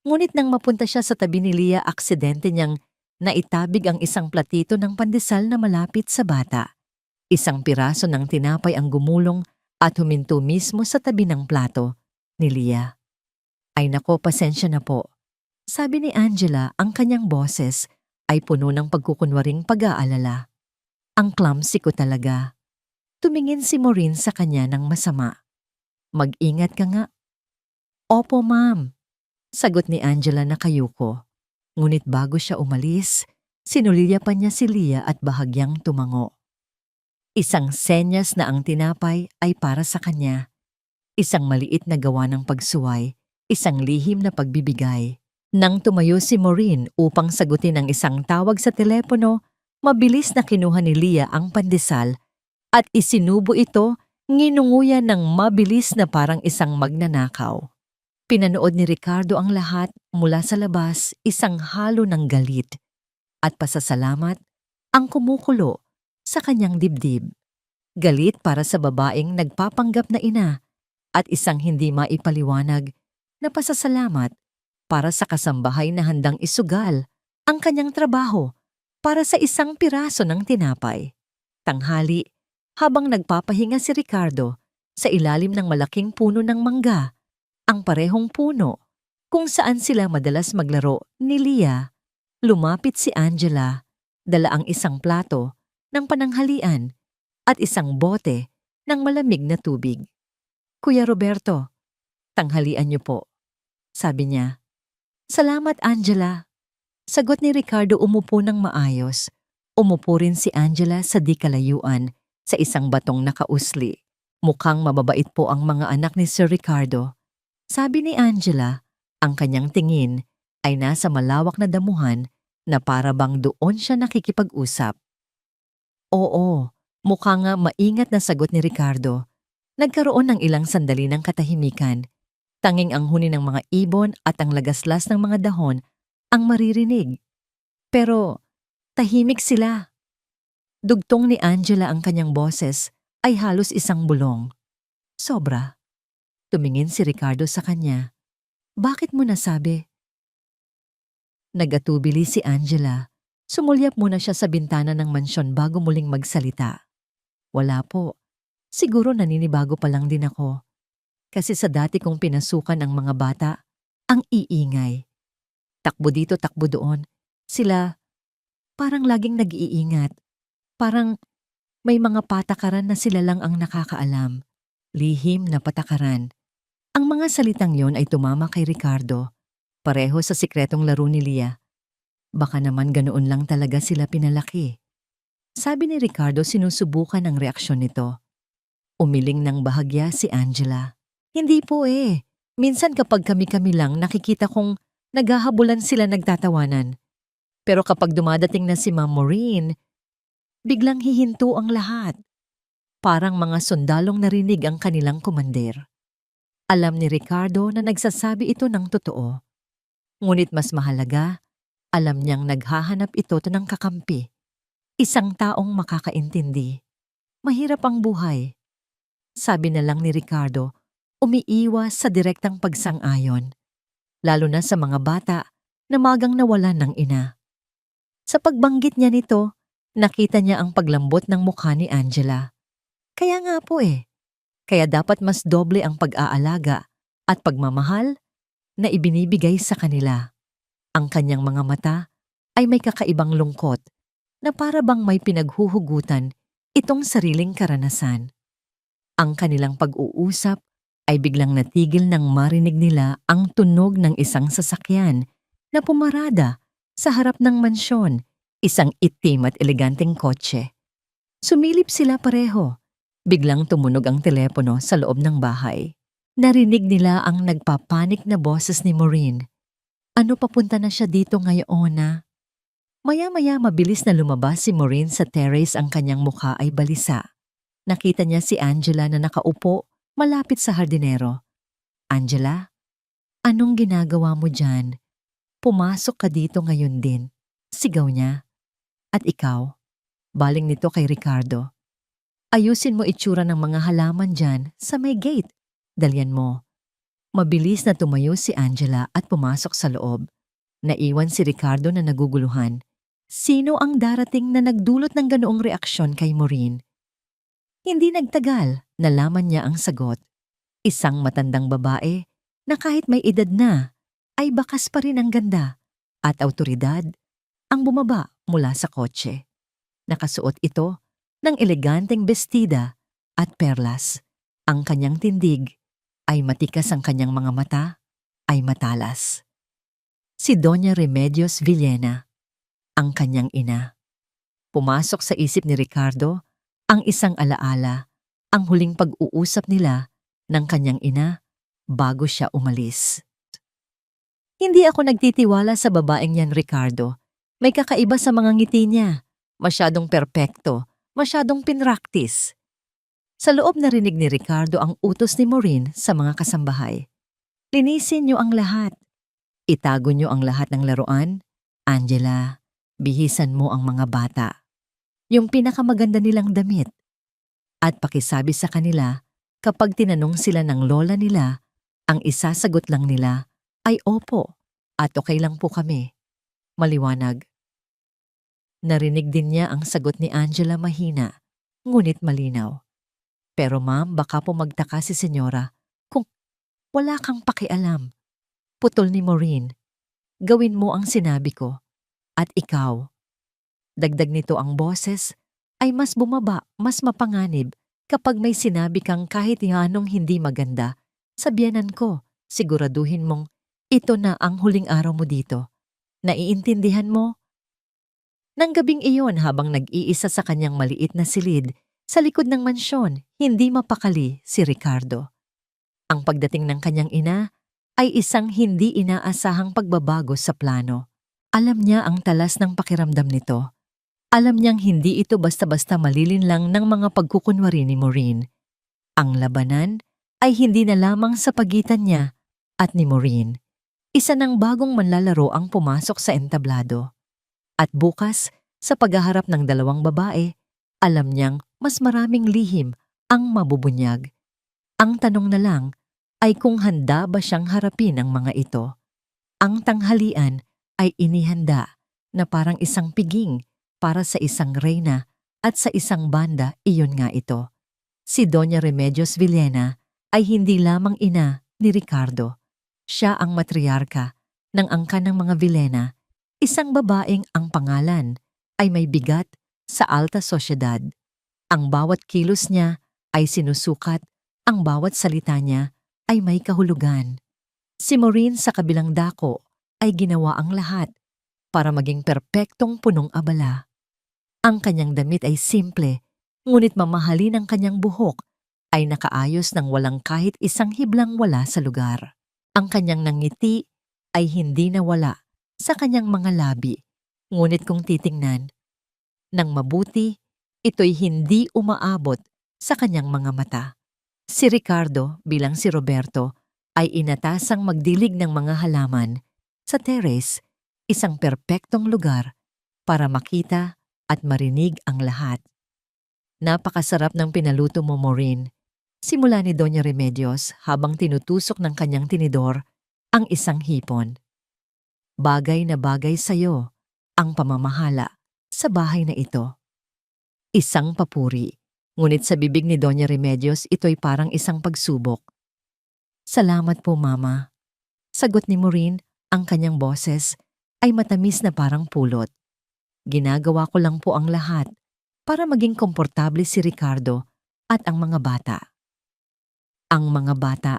Ngunit nang mapunta siya sa tabi ni Leah, aksidente niyang naitabig ang isang platito ng pandesal na malapit sa bata. Isang piraso ng tinapay ang gumulong at huminto mismo sa tabi ng plato ni Leah. Ay nako, pasensya na po. Sabi ni Angela, ang kanyang boses ay puno ng pagkukunwaring pag-aalala. Ang clumsy ko talaga. Tumingin si Maureen sa kanya ng masama. Mag-ingat ka nga. Opo, ma'am. Sagot ni Angela na kayuko. Ngunit bago siya umalis, sinulya pa niya si Leah at bahagyang tumango. Isang senyas na ang tinapay ay para sa kanya. Isang maliit na gawa ng pagsuway, isang lihim na pagbibigay. Nang tumayo si Maureen upang sagutin ang isang tawag sa telepono, mabilis na kinuha ni Leah ang pandesal at isinubo ito, nginunguyan ng mabilis na parang isang magnanakaw. Pinanood ni Ricardo ang lahat mula sa labas, isang halo ng galit at pasasalamat ang kumukulo sa kanyang dibdib. Galit para sa babaeng nagpapanggap na ina at isang hindi maipaliwanag na pasasalamat para sa kasambahay na handang isugal ang kanyang trabaho para sa isang piraso ng tinapay. Tanghali, habang nagpapahinga si Ricardo sa ilalim ng malaking puno ng mangga, ang parehong puno kung saan sila madalas maglaro ni Leah, lumapit si Angela, dala ang isang plato ng pananghalian at isang bote ng malamig na tubig. Kuya Roberto, tanghalian niyo po, sabi niya. Salamat, Angela. Sagot ni Ricardo, umupo ng maayos. Umupo rin si Angela sa di kalayuan sa isang batong nakausli. Mukhang mababait po ang mga anak ni Sir Ricardo. Sabi ni Angela, ang kanyang tingin ay nasa malawak na damuhan na para bang doon siya nakikipag-usap. Oo, mukha nga maingat na sagot ni Ricardo. Nagkaroon ng ilang sandali ng katahimikan. Tanging ang huni ng mga ibon at ang lagaslas ng mga dahon ang maririnig. Pero tahimik sila. Dugtong ni Angela ang kanyang boses ay halos isang bulong. Sobra. Tumingin si Ricardo sa kanya. Bakit mo nasabi? Nagatubili si Angela. Sumulyap muna siya sa bintana ng mansyon bago muling magsalita. Wala po. Siguro naninibago pa lang din ako. Kasi sa dati kong pinasukan ang mga bata, ang iingay. Takbo dito, takbo doon. Sila, parang laging nag-iingat. Parang may mga patakaran na sila lang ang nakakaalam. Lihim na patakaran. Ang mga salitang yon ay tumama kay Ricardo. Pareho sa sikretong laro ni Leah. Baka naman ganoon lang talaga sila pinalaki. Sabi ni Ricardo, sinusubukan ang reaksyon nito. Umiling ng bahagya si Angela. Hindi po eh. Minsan kapag kami-kami lang nakikita kong naghahabulan sila nagtatawanan. Pero kapag dumadating na si Ma'am Maureen, biglang hihinto ang lahat. Parang mga sundalong narinig ang kanilang komander. Alam ni Ricardo na nagsasabi ito ng totoo. Ngunit mas mahalaga, alam niyang naghahanap ito ng kakampi. Isang taong makakaintindi. Mahirap ang buhay. Sabi na lang ni Ricardo, umiiwas sa direktang pagsang-ayon. Lalo na sa mga bata na magang nawalan ng ina. Sa pagbanggit niya nito, nakita niya ang paglambot ng mukha ni Angela. Kaya nga po eh. Kaya dapat mas doble ang pag-aalaga at pagmamahal na ibinibigay sa kanila. Ang kanyang mga mata ay may kakaibang lungkot na para bang may pinaghuhugutan itong sariling karanasan. Ang kanilang pag-uusap ay biglang natigil nang marinig nila ang tunog ng isang sasakyan na pumarada sa harap ng mansyon, isang itim at eleganteng kotse. Sumilip sila pareho. Biglang tumunog ang telepono sa loob ng bahay. Narinig nila ang nagpapanik na boses ni Maureen. Ano, papunta na siya dito ngayon na? Maya-maya mabilis na lumabas si Maureen sa terrace, ang kanyang mukha ay balisa. Nakita niya si Angela na nakaupo malapit sa hardinero. Angela, anong ginagawa mo dyan? Pumasok ka dito ngayon din. Sigaw niya. At ikaw? Baling nito kay Ricardo. Ayusin mo itsura ng mga halaman dyan sa may gate. Dalyan mo. Mabilis na tumayo si Angela at pumasok sa loob. Naiwan si Ricardo na naguguluhan. Sino ang darating na nagdulot ng ganoong reaksyon kay Maureen? Hindi nagtagal, nalaman niya ang sagot. Isang matandang babae na kahit may edad na, ay bakas pa rin ang ganda at awtoridad ang bumaba mula sa kotse. Nakasuot ito ng eleganteng bestida at perlas. Ang kanyang tindig ay matikas, ang kanyang mga mata ay matalas. Si Doña Remedios Villena, ang kanyang ina. Pumasok sa isip ni Ricardo ang isang alaala, ang huling pag-uusap nila ng kanyang ina bago siya umalis. Hindi ako nagtitiwala sa babaeng yan, Ricardo. May kakaiba sa mga ngiti niya. Masyadong perpekto, masyadong pinraktis. Sa loob narinig ni Ricardo ang utos ni Maureen sa mga kasambahay. Linisin niyo ang lahat. Itago niyo ang lahat ng laruan. Angela, bihisan mo ang mga bata. Yung pinakamaganda nilang damit. At pakisabi sa kanila, kapag tinanong sila ng lola nila, ang isasagot lang nila ay opo at okay lang po kami. Maliwanag. Narinig din niya ang sagot ni Angela, mahina, ngunit malinaw. Pero ma'am, baka po magtaka si senyora kung wala kang pakialam. Putol ni Maureen. Gawin mo ang sinabi ko. At ikaw. Dagdag nito ang boses ay mas bumaba, mas mapanganib kapag may sinabi kang kahit anong hindi maganda. Sa biyenan ko, siguraduhin mong ito na ang huling araw mo dito. Naiintindihan mo? Nang gabing iyon, habang nag-iisa sa kanyang maliit na silid sa likod ng mansyon, hindi mapakali si Ricardo. Ang pagdating ng kanyang ina ay isang hindi inaasahang pagbabago sa plano. Alam niya ang talas ng pakiramdam nito. Alam niyang hindi ito basta-basta malilinlang ng mga pagkukunwari ni Maureen. Ang labanan ay hindi na lamang sa pagitan niya at ni Maureen. Isa ng bagong manlalaro ang pumasok sa entablado. At bukas, sa paghaharap ng dalawang babae, alam niyang mas maraming lihim ang mabubunyag. Ang tanong na lang ay kung handa ba siyang harapin ang mga ito. Ang tanghalian ay inihanda na parang isang piging para sa isang reyna at sa isang banda, iyon nga ito. Si Doña Remedios Villena ay hindi lamang ina ni Ricardo. Siya ang matriarka ng angkan ng mga Villena, isang babaeng ang pangalan ay may bigat sa alta sosyedad. Ang bawat kilos niya ay sinusukat, ang bawat salita niya ay may kahulugan. Si Maureen sa kabilang dako ay ginawa ang lahat para maging perpektong punong abala. Ang kanyang damit ay simple, ngunit mamahalin ang kanyang buhok ay nakaayos ng walang kahit isang hiblang wala sa lugar. Ang kanyang nangiti ay hindi nawala sa kanyang mga labi, ngunit kung titingnan ng mabuti, ito'y hindi umaabot sa kanyang mga mata. Si Ricardo bilang si Roberto ay inatasang magdilig ng mga halaman sa terrace, isang perpektong lugar para makita at marinig ang lahat. Napakasarap ng pinaluto mo, Maureen. Simula ni Doña Remedios habang tinutusok ng kanyang tinidor ang isang hipon. Bagay na bagay sa'yo ang pamamahala sa bahay na ito. Isang papuri, ngunit sa bibig ni Doña Remedios ito'y parang isang pagsubok. Salamat po, Mama. Sagot ni Maureen, ang kanyang boses ay matamis na parang pulot. Ginagawa ko lang po ang lahat para maging komportable si Ricardo at ang mga bata. Ang mga bata,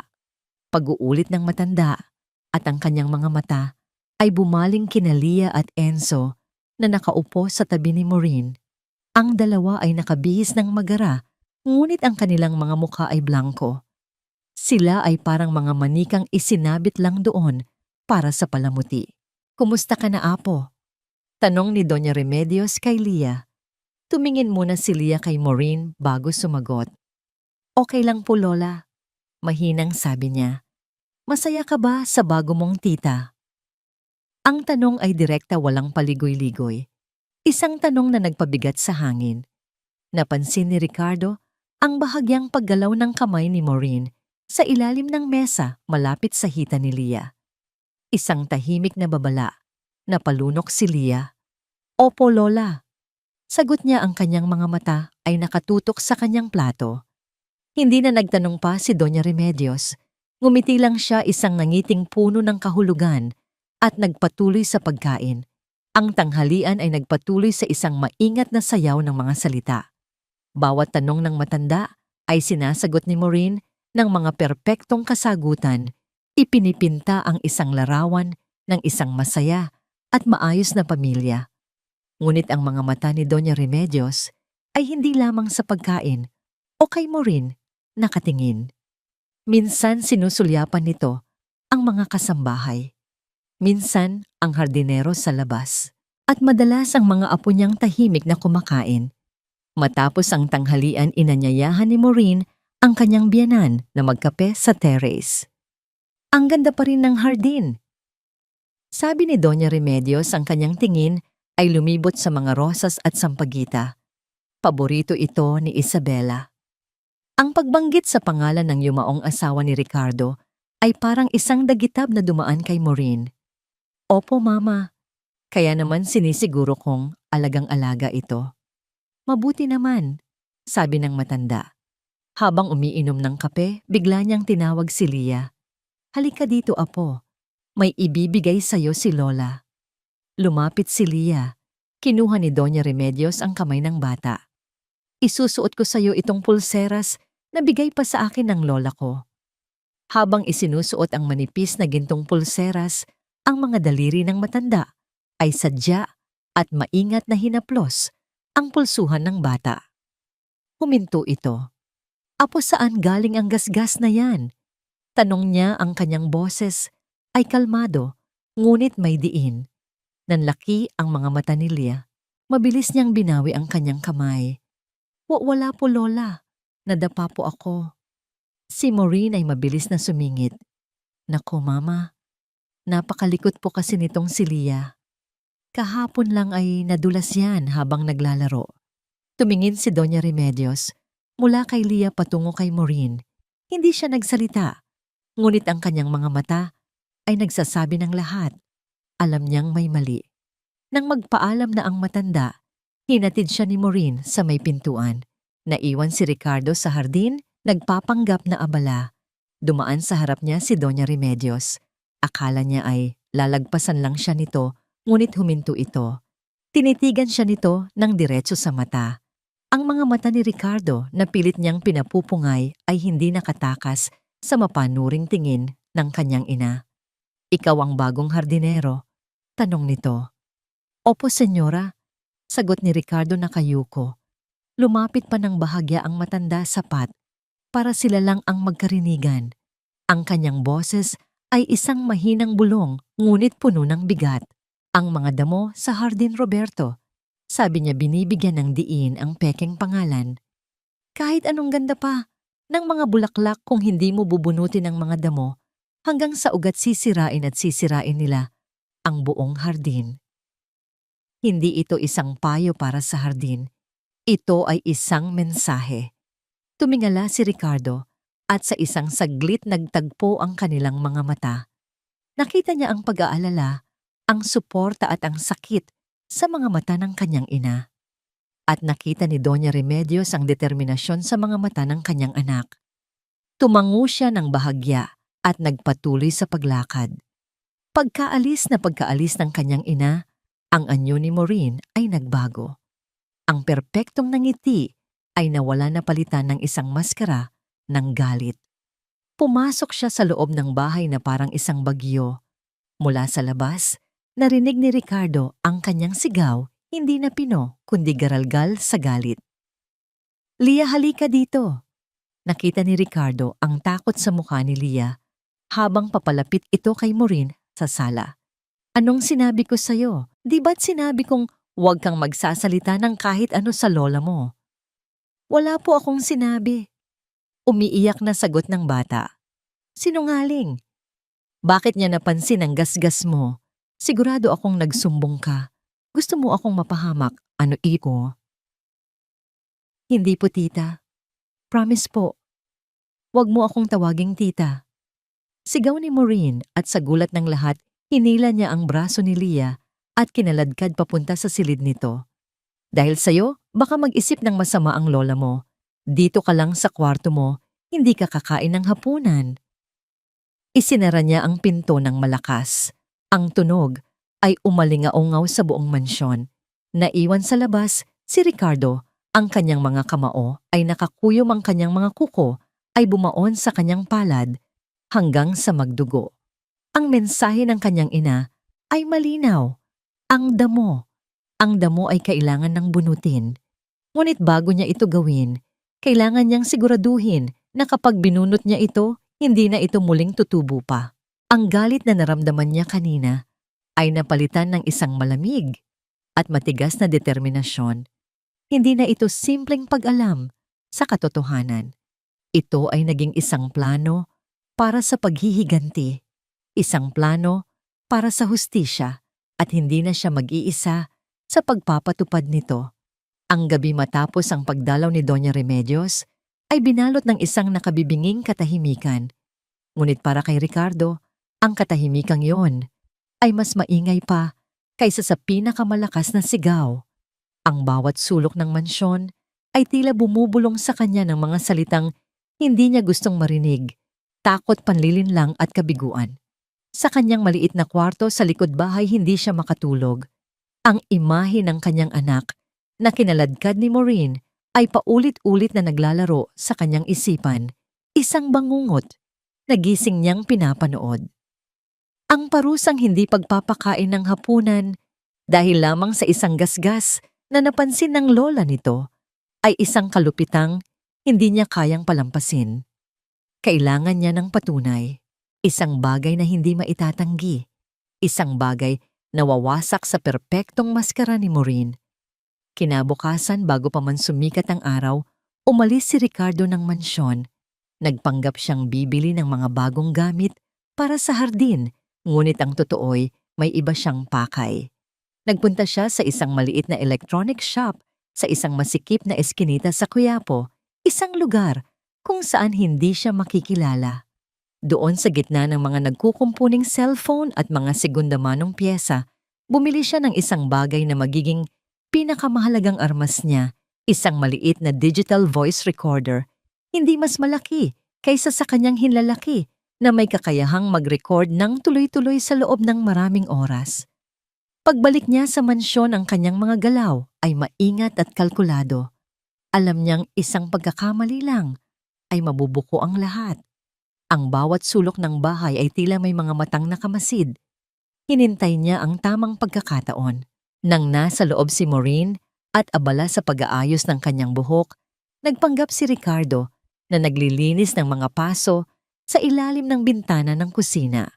pag-uulit ng matanda at ang kanyang mga mata ay bumaling kina Lia at Enzo na nakaupo sa tabi ni Maureen. Ang dalawa ay nakabihis ng magara, ngunit ang kanilang mga mukha ay blanko. Sila ay parang mga manikang isinabit lang doon para sa palamuti. Kumusta ka na, Apo? Tanong ni Doña Remedios kay Lia. Tumingin muna si Lia kay Maureen bago sumagot. Okay lang po, Lola. Mahinang sabi niya. Masaya ka ba sa bago mong tita? Ang tanong ay direkta, walang paligoy-ligoy. Isang tanong na nagpabigat sa hangin. Napansin ni Ricardo ang bahagyang paggalaw ng kamay ni Maureen sa ilalim ng mesa malapit sa hita ni Lia. Isang tahimik na babala. Napalunok si Lia. Opo, Lola. Sagot niya, ang kanyang mga mata ay nakatutok sa kanyang plato. Hindi na nagtanong pa si Doña Remedios. Ngumiti lang siya, isang nangiting puno ng kahulugan, at nagpatuloy sa pagkain. Ang tanghalian ay nagpatuloy sa isang maingat na sayaw ng mga salita. Bawat tanong ng matanda ay sinasagot ni Maureen ng mga perpektong kasagutan. Ipinipinta ang isang larawan ng isang masaya at maayos na pamilya. Ngunit ang mga mata ni Doña Remedios ay hindi lamang sa pagkain o kay Maureen nakatingin. Minsan sinusulyapan nito ang mga kasambahay. Minsan ang hardinero sa labas. At madalas ang mga apo niyang tahimik na kumakain. Matapos ang tanghalian, inanyayahan ni Maureen ang kanyang biyenan na magkape sa terrace. Ang ganda pa rin ng hardin. Sabi ni Doña Remedios, ang kanyang tingin ay lumibot sa mga rosas at sampagita. Paborito ito ni Isabela. Ang pagbanggit sa pangalan ng yumaong asawa ni Ricardo ay parang isang dagitab na dumaan kay Maureen. Opo, Mama. Kaya naman sinisiguro kong alagang-alaga ito. Mabuti naman, sabi ng matanda. Habang umiinom ng kape, bigla niyang tinawag si Lia. Halika dito, apo. May ibibigay sa'yo si Lola. Lumapit si Lia. Kinuha ni Doña Remedios ang kamay ng bata. Isusuot ko sa'yo itong pulseras na bigay pa sa akin ng lola ko. Habang isinusuot ang manipis na gintong pulseras, ang mga daliri ng matanda ay sadya at maingat na hinaplos ang pulsuhan ng bata. Huminto ito. Apo, saan galing ang gasgas na yan? Tanong niya, ang kanyang boses ay kalmado, ngunit may diin. Nanlaki ang mga mata ni Lia. Mabilis niyang binawi ang kanyang kamay. Wala po, Lola. Nadapa po ako. Si Maureen ay mabilis na sumingit. Nako, Mama. Napakalikot po kasi nitong si Lia. Kahapon lang ay nadulas yan habang naglalaro. Tumingin si Doña Remedios mula kay Lia patungo kay Maureen. Hindi siya nagsalita. Ngunit ang kanyang mga mata ay nagsasabi ng lahat. Alam niyang may mali. Nang magpaalam na ang matanda, hinatid siya ni Maureen sa may pintuan. Naiwan si Ricardo sa hardin, nagpapanggap na abala. Dumaan sa harap niya si Doña Remedios. Akala niya ay lalagpasan lang siya nito, ngunit huminto ito. Tinitigan siya nito ng diretso sa mata. Ang mga mata ni Ricardo na pilit niyang pinapupungay ay hindi nakatakas sa mapanuring tingin ng kanyang ina. Ikaw ang bagong hardinero? Tanong nito. Opo, senyora. Sagot ni Ricardo na kayuko. Lumapit pa ng bahagya ang matanda, sapat para sila lang ang magkarinigan. Ang kanyang boses ay isang mahinang bulong, ngunit puno ng bigat. Ang mga damo sa Hardin Roberto. Sabi niya, binibigyan ng diin ang pekeng pangalan. Kahit anong ganda pa ng mga bulaklak, kung hindi mo bubunutin ang mga damo, hanggang sa ugat sisirain at sisirain nila ang buong hardin. Hindi ito isang payo para sa hardin. Ito ay isang mensahe. Tumingala si Ricardo at sa isang saglit nagtagpo ang kanilang mga mata. Nakita niya ang pag-aalala, ang suporta at ang sakit sa mga mata ng kanyang ina. At nakita ni Doña Remedios ang determinasyon sa mga mata ng kanyang anak. Tumango siya ng bahagya at nagpatuloy sa paglakad. Pagkaalis ng kanyang ina, ang anyo ni Maureen ay nagbago. Ang perpektong nangiti ay nawala na palitan ng isang maskara ng galit. Pumasok siya sa loob ng bahay na parang isang bagyo. Mula sa labas, narinig ni Ricardo ang kanyang sigaw, hindi na pino kundi garalgal sa galit. Lia, halika dito. Nakita ni Ricardo ang takot sa mukha ni Lia habang papalapit ito kay Maureen sa sala. Anong sinabi ko sa'yo? Di ba't sinabi kong huwag kang magsasalita ng kahit ano sa lola mo? Wala po akong sinabi. Umiiyak na sagot ng bata. Sinungaling. Bakit niya napansin ang gasgas mo? Sigurado akong nagsumbong ka. Gusto mo akong mapahamak. Ano iko? Hindi po tita. Promise po. Huwag mo akong tawaging tita. Sigaw ni Maureen at sa gulat ng lahat, hinila niya ang braso ni Leah at kinaladkad papunta sa silid nito. Dahil sa'yo, baka mag-isip ng masama ang lola mo. Dito ka lang sa kwarto mo, hindi ka kakain ng hapunan. Isinara niya ang pinto ng malakas. Ang tunog ay umalingaungaw sa buong mansyon. Naiwan sa labas, si Ricardo, ang kanyang mga kamao ay nakakuyom, ang kanyang mga kuko ay bumaon sa kanyang palad hanggang sa magdugo. Ang mensahe ng kanyang ina ay malinaw. Ang damo. Ang damo ay kailangan ng bunutin. Ngunit bago niya ito gawin, kailangan niyang siguraduhin na kapag binunot niya ito, hindi na ito muling tutubo pa. Ang galit na naramdaman niya kanina ay napalitan ng isang malamig at matigas na determinasyon. Hindi na ito simpleng pag-alam sa katotohanan. Ito ay naging isang plano para sa paghihiganti, isang plano para sa hustisya, at hindi na siya mag-iisa sa pagpapatupad nito. Ang gabi matapos ang pagdalaw ni Doña Remedios ay binalot ng isang nakabibinging katahimikan. Ngunit para kay Ricardo, ang katahimikang yon ay mas maingay pa kaysa sa pinakamalakas na sigaw. Ang bawat sulok ng mansyon ay tila bumubulong sa kanya ng mga salitang hindi niya gustong marinig, takot, panlilinlang at kabiguan. Sa kanyang maliit na kwarto sa likod bahay, hindi siya makatulog. Ang imahe ng kanyang anak na kinaladkad ni Maureen ay paulit-ulit na naglalaro sa kanyang isipan, isang bangungot na gising niyang pinapanood. Ang parusang hindi pagpapakain ng hapunan dahil lamang sa isang gasgas na napansin ng lola nito ay isang kalupitang hindi niya kayang palampasin. Kailangan niya ng patunay, isang bagay na hindi maitatanggi, isang bagay na wawasak sa perpektong maskara ni Maureen. Kinabukasan, bago pa man sumikat ang araw, umalis si Ricardo ng mansyon. Nagpanggap siyang bibili ng mga bagong gamit para sa hardin, ngunit ang totoo'y may iba siyang pakay. Nagpunta siya sa isang maliit na electronic shop sa isang masikip na eskinita sa Quiapo, isang lugar kung saan hindi siya makikilala. Doon sa gitna ng mga nagkukumpuning cellphone at mga segunda-manong pyesa, bumili siya ng isang bagay na magiging pinakamahalagang armas niya, isang maliit na digital voice recorder, hindi mas malaki kaysa sa kanyang hinlalaki na may kakayahang mag-record ng tuloy-tuloy sa loob ng maraming oras. Pagbalik niya sa mansyon, ang kanyang mga galaw ay maingat at kalkulado. Alam niyang isang pagkakamali lang ay mabubuko ang lahat. Ang bawat sulok ng bahay ay tila may mga matang nakamasid. Hinintay niya ang tamang pagkakataon. Nang nasa loob si Maureen at abala sa pag-aayos ng kanyang buhok, nagpanggap si Ricardo na naglilinis ng mga paso sa ilalim ng bintana ng kusina.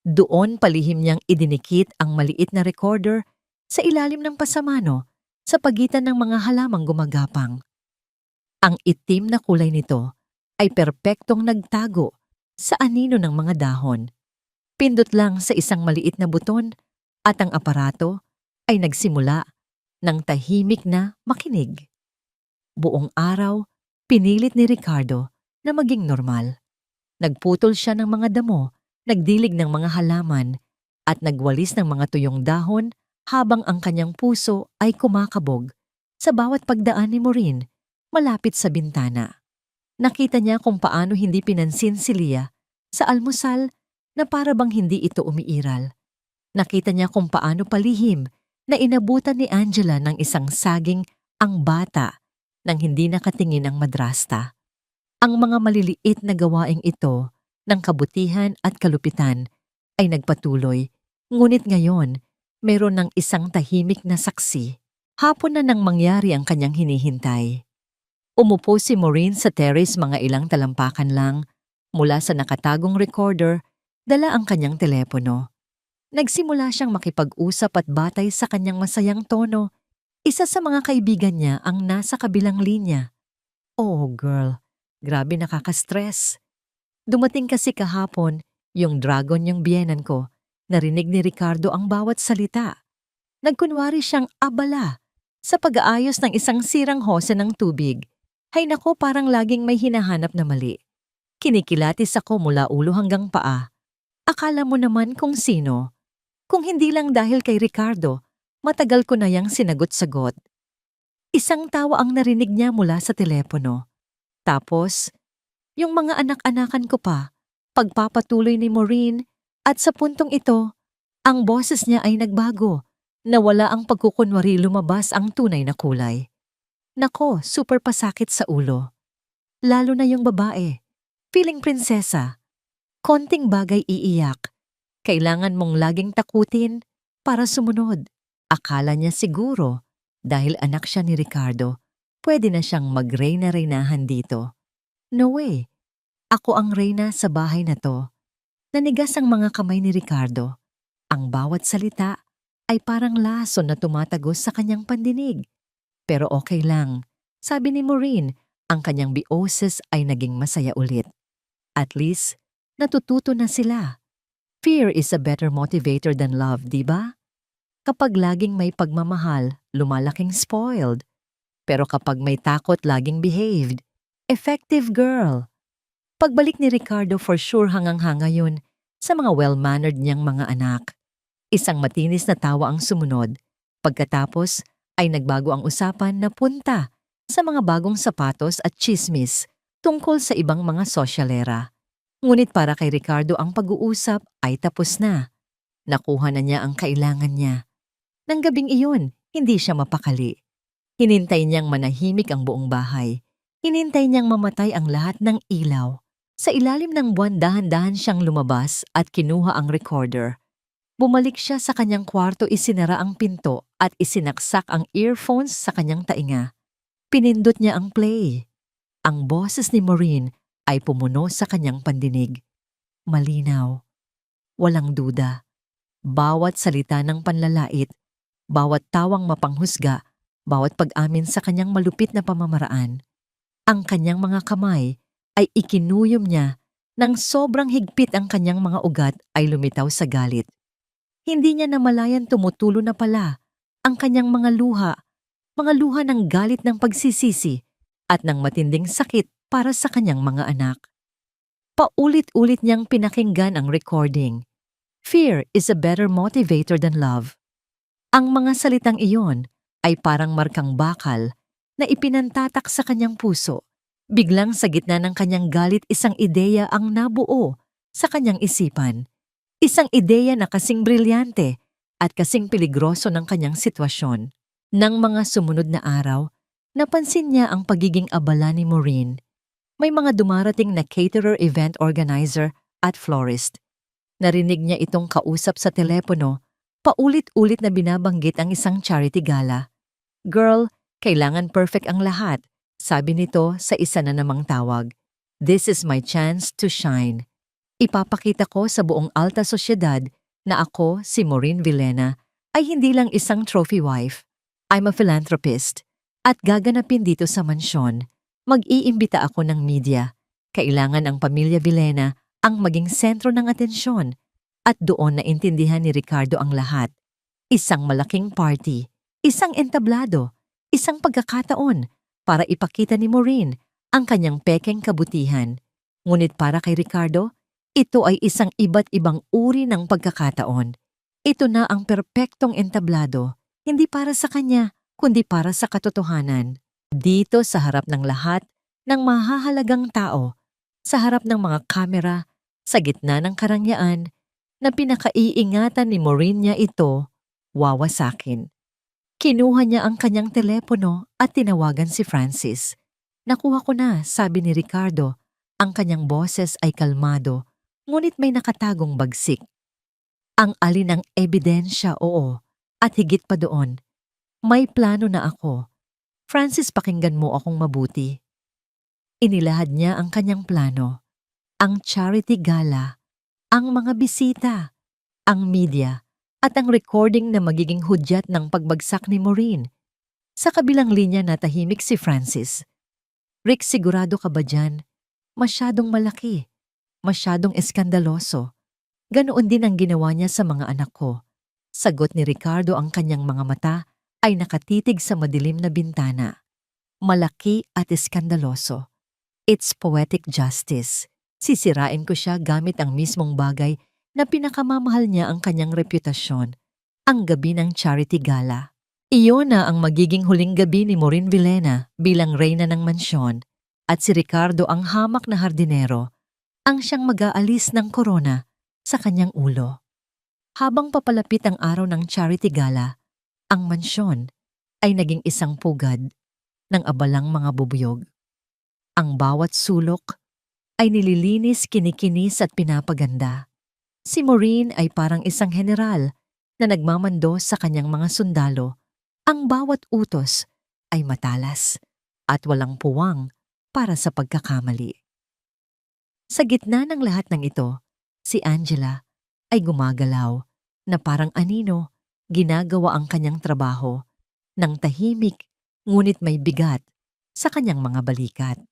Doon palihim niyang idinikit ang maliit na recorder sa ilalim ng pasamano sa pagitan ng mga halamang gumagapang. Ang itim na kulay nito ay perpektong nagtago sa anino ng mga dahon. Pindot lang sa isang maliit na buton at ang aparato ay nagsimula ng tahimik na makinig. Buong araw, pinilit ni Ricardo na maging normal. Nagputol siya ng mga damo, nagdilig ng mga halaman, at nagwalis ng mga tuyong dahon habang ang kanyang puso ay kumakabog sa bawat pagdaan ni Maureen malapit sa bintana. Nakita niya kung paano hindi pinansin si Leah sa almusal na para bang hindi ito umiiral. Nakita niya kung paano palihim na inabutan ni Angela ng isang saging ang bata nang hindi nakatingin ang madrasta. Ang mga maliliit na gawaing ito ng kabutihan at kalupitan ay nagpatuloy, ngunit ngayon meron ng isang tahimik na saksi. Hapon na nang mangyari ang kanyang hinihintay. Umupo si Maureen sa terrace, mga ilang talampakan lang mula sa nakatagong recorder, dala ang kanyang telepono. Nagsimula siyang makipag-usap at batay sa kanyang masayang tono. Isa sa mga kaibigan niya ang nasa kabilang linya. Oh girl, grabe nakaka-stress. Dumating kasi kahapon, yung dragon yung biyenan ko. Narinig ni Ricardo ang bawat salita. Nagkunwari siyang abala sa pag-aayos ng isang sirang hose ng tubig. Hay nako, parang laging may hinahanap na mali. Kinikilatis ako mula ulo hanggang paa. Akala mo naman kung sino. Kung hindi lang dahil kay Ricardo, matagal ko na yang sinagot-sagot. Isang tawa ang narinig niya mula sa telepono. Tapos, yung mga anak-anakan ko pa, pagpapatuloy ni Maureen, at sa puntong ito, ang boses niya ay nagbago. Nawala ang pagkukunwari, lumabas ang tunay na kulay. Nako, super pasakit sa ulo. Lalo na yung babae. Feeling prinsesa. Konting bagay iiyak. Kailangan mong laging takutin para sumunod. Akala niya siguro, dahil anak siya ni Ricardo, pwede na siyang mag-reyna-reynahan dito. No way. Ako ang reyna sa bahay na to. Nanigas ang mga kamay ni Ricardo. Ang bawat salita ay parang lason na tumatagos sa kanyang pandinig. Pero okay lang. Sabi ni Maureen, ang kanyang bioses ay naging masaya ulit. At least, natututo na sila. Fear is a better motivator than love, di ba? Kapag laging may pagmamahal, lumalaking spoiled. Pero kapag may takot, laging behaved. Effective girl. Pagbalik ni Ricardo, for sure hangang-hanga yun sa mga well-mannered niyang mga anak. Isang matinis na tawa ang sumunod. Pagkatapos ay nagbago ang usapan na punta sa mga bagong sapatos at tsismis tungkol sa ibang mga sosyalera. Ngunit para kay Ricardo ang pag-uusap ay tapos na. Nakuha na niya ang kailangan niya. Nang gabing iyon, hindi siya mapakali. Hinintay niyang manahimik ang buong bahay. Hinintay niyang mamatay ang lahat ng ilaw. Sa ilalim ng buwan, dahan-dahan siyang lumabas at kinuha ang recorder. Bumalik siya sa kanyang kwarto, isinara ang pinto at isinaksak ang earphones sa kanyang tainga. Pinindot niya ang play. Ang boses ni Maureen ay pumuno sa kanyang pandinig. Malinaw. Walang duda. Bawat salita ng panlalait, bawat tawang mapanghusga, bawat pag-amin sa kanyang malupit na pamamaraan. Ang kanyang mga kamay ay ikinuyom niya nang sobrang higpit, ang kanyang mga ugat ay lumitaw sa galit. Hindi niya namalayan tumutulo na pala ang kanyang mga luha ng galit, ng pagsisisi at ng matinding sakit para sa kanyang mga anak. Paulit-ulit niyang pinakinggan ang recording. Fear is a better motivator than love. Ang mga salitang iyon ay parang markang bakal na ipinantatak sa kanyang puso. Biglang sa gitna ng kanyang galit, isang ideya ang nabuo sa kanyang isipan. Isang ideya na kasing brilyante at kasing peligroso ng kanyang sitwasyon. Nang mga sumunod na araw, napansin niya ang pagiging abala ni Maureen. May mga dumarating na caterer, event organizer at florist. Narinig niya itong kausap sa telepono, paulit-ulit na binabanggit ang isang charity gala. Girl, kailangan perfect ang lahat, sabi nito sa isa na namang tawag. This is my chance to shine. Ipapakita ko sa buong alta sosyedad na ako, si Maureen Villena, ay hindi lang isang trophy wife. I'm a philanthropist. At gaganapin dito sa mansyon. Mag-iimbita ako ng media. Kailangan ang pamilya Villena ang maging sentro ng atensyon. At doon naintindihan ni Ricardo ang lahat. Isang malaking party, isang entablado, isang pagkakataon para ipakita ni Maureen ang kanyang pekeng kabutihan. Ngunit para kay Ricardo, ito ay isang iba't ibang uri ng pagkakataon. Ito na ang perpektong entablado, hindi para sa kanya, kundi para sa katotohanan. Dito sa harap ng lahat ng mahahalagang tao, sa harap ng mga kamera, sa gitna ng karangyaan, na pinakaiingatan ni Maureen niya ito, wawasakin. Kinuha niya ang kanyang telepono at tinawagan si Francis. Nakuha ko na, sabi ni Ricardo. Ang kanyang boses ay kalmado, ngunit may nakatagong bagsik. Ang alin ang ebidensya, oo, at higit pa doon. May plano na ako. Francis, pakinggan mo akong mabuti. Inilahad niya ang kanyang plano. Ang charity gala, ang mga bisita, ang media, at ang recording na magiging hudyat ng pagbagsak ni Maureen. Sa kabilang linya natahimik si Francis. Rick, sigurado ka ba dyan? Masyadong malaki, masyadong eskandaloso. Ganoon din ang ginawa niya sa mga anak ko. Sagot ni Ricardo, ang kanyang mga mata ay nakatitig sa madilim na bintana. Malaki at eskandaloso. It's poetic justice. Sisirain ko siya gamit ang mismong bagay na pinakamamahal niya ang kanyang reputasyon, ang gabi ng charity gala. Iyon na ang magiging huling gabi ni Maureen Villena bilang reyna ng mansyon, at si Ricardo, ang hamak na hardinero, ang siyang mag-aalis ng korona sa kanyang ulo. Habang papalapit ang araw ng charity gala, ang mansyon ay naging isang pugad ng abalang mga bubuyog. Ang bawat sulok ay nililinis, kinikinis at pinapaganda. Si Maureen ay parang isang general na nagmamando sa kanyang mga sundalo. Ang bawat utos ay matalas at walang puwang para sa pagkakamali. Sa gitna ng lahat ng ito, si Angela ay gumagalaw na parang anino, ginagawa ang kanyang trabaho ng tahimik ngunit may bigat sa kanyang mga balikat.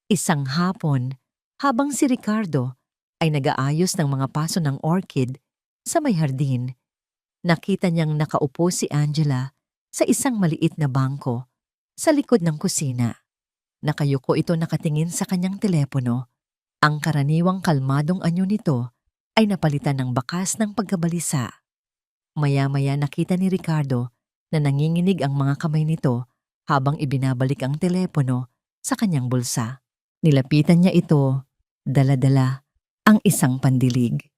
Isang hapon, habang si Ricardo ay nag-aayos ng mga paso ng orchid sa may hardin, nakita niyang nakaupo si Angela sa isang maliit na bangko sa likod ng kusina. Nakayuko ito, nakatingin sa kanyang telepono. Ang karaniwang kalmadong anyo nito ay napalitan ng bakas ng pagkabalisa. Maya-maya nakita ni Ricardo na nanginginig ang mga kamay nito habang ibinabalik ang telepono sa kanyang bulsa. Nilapitan niya ito, dala-dala ang isang pandilig.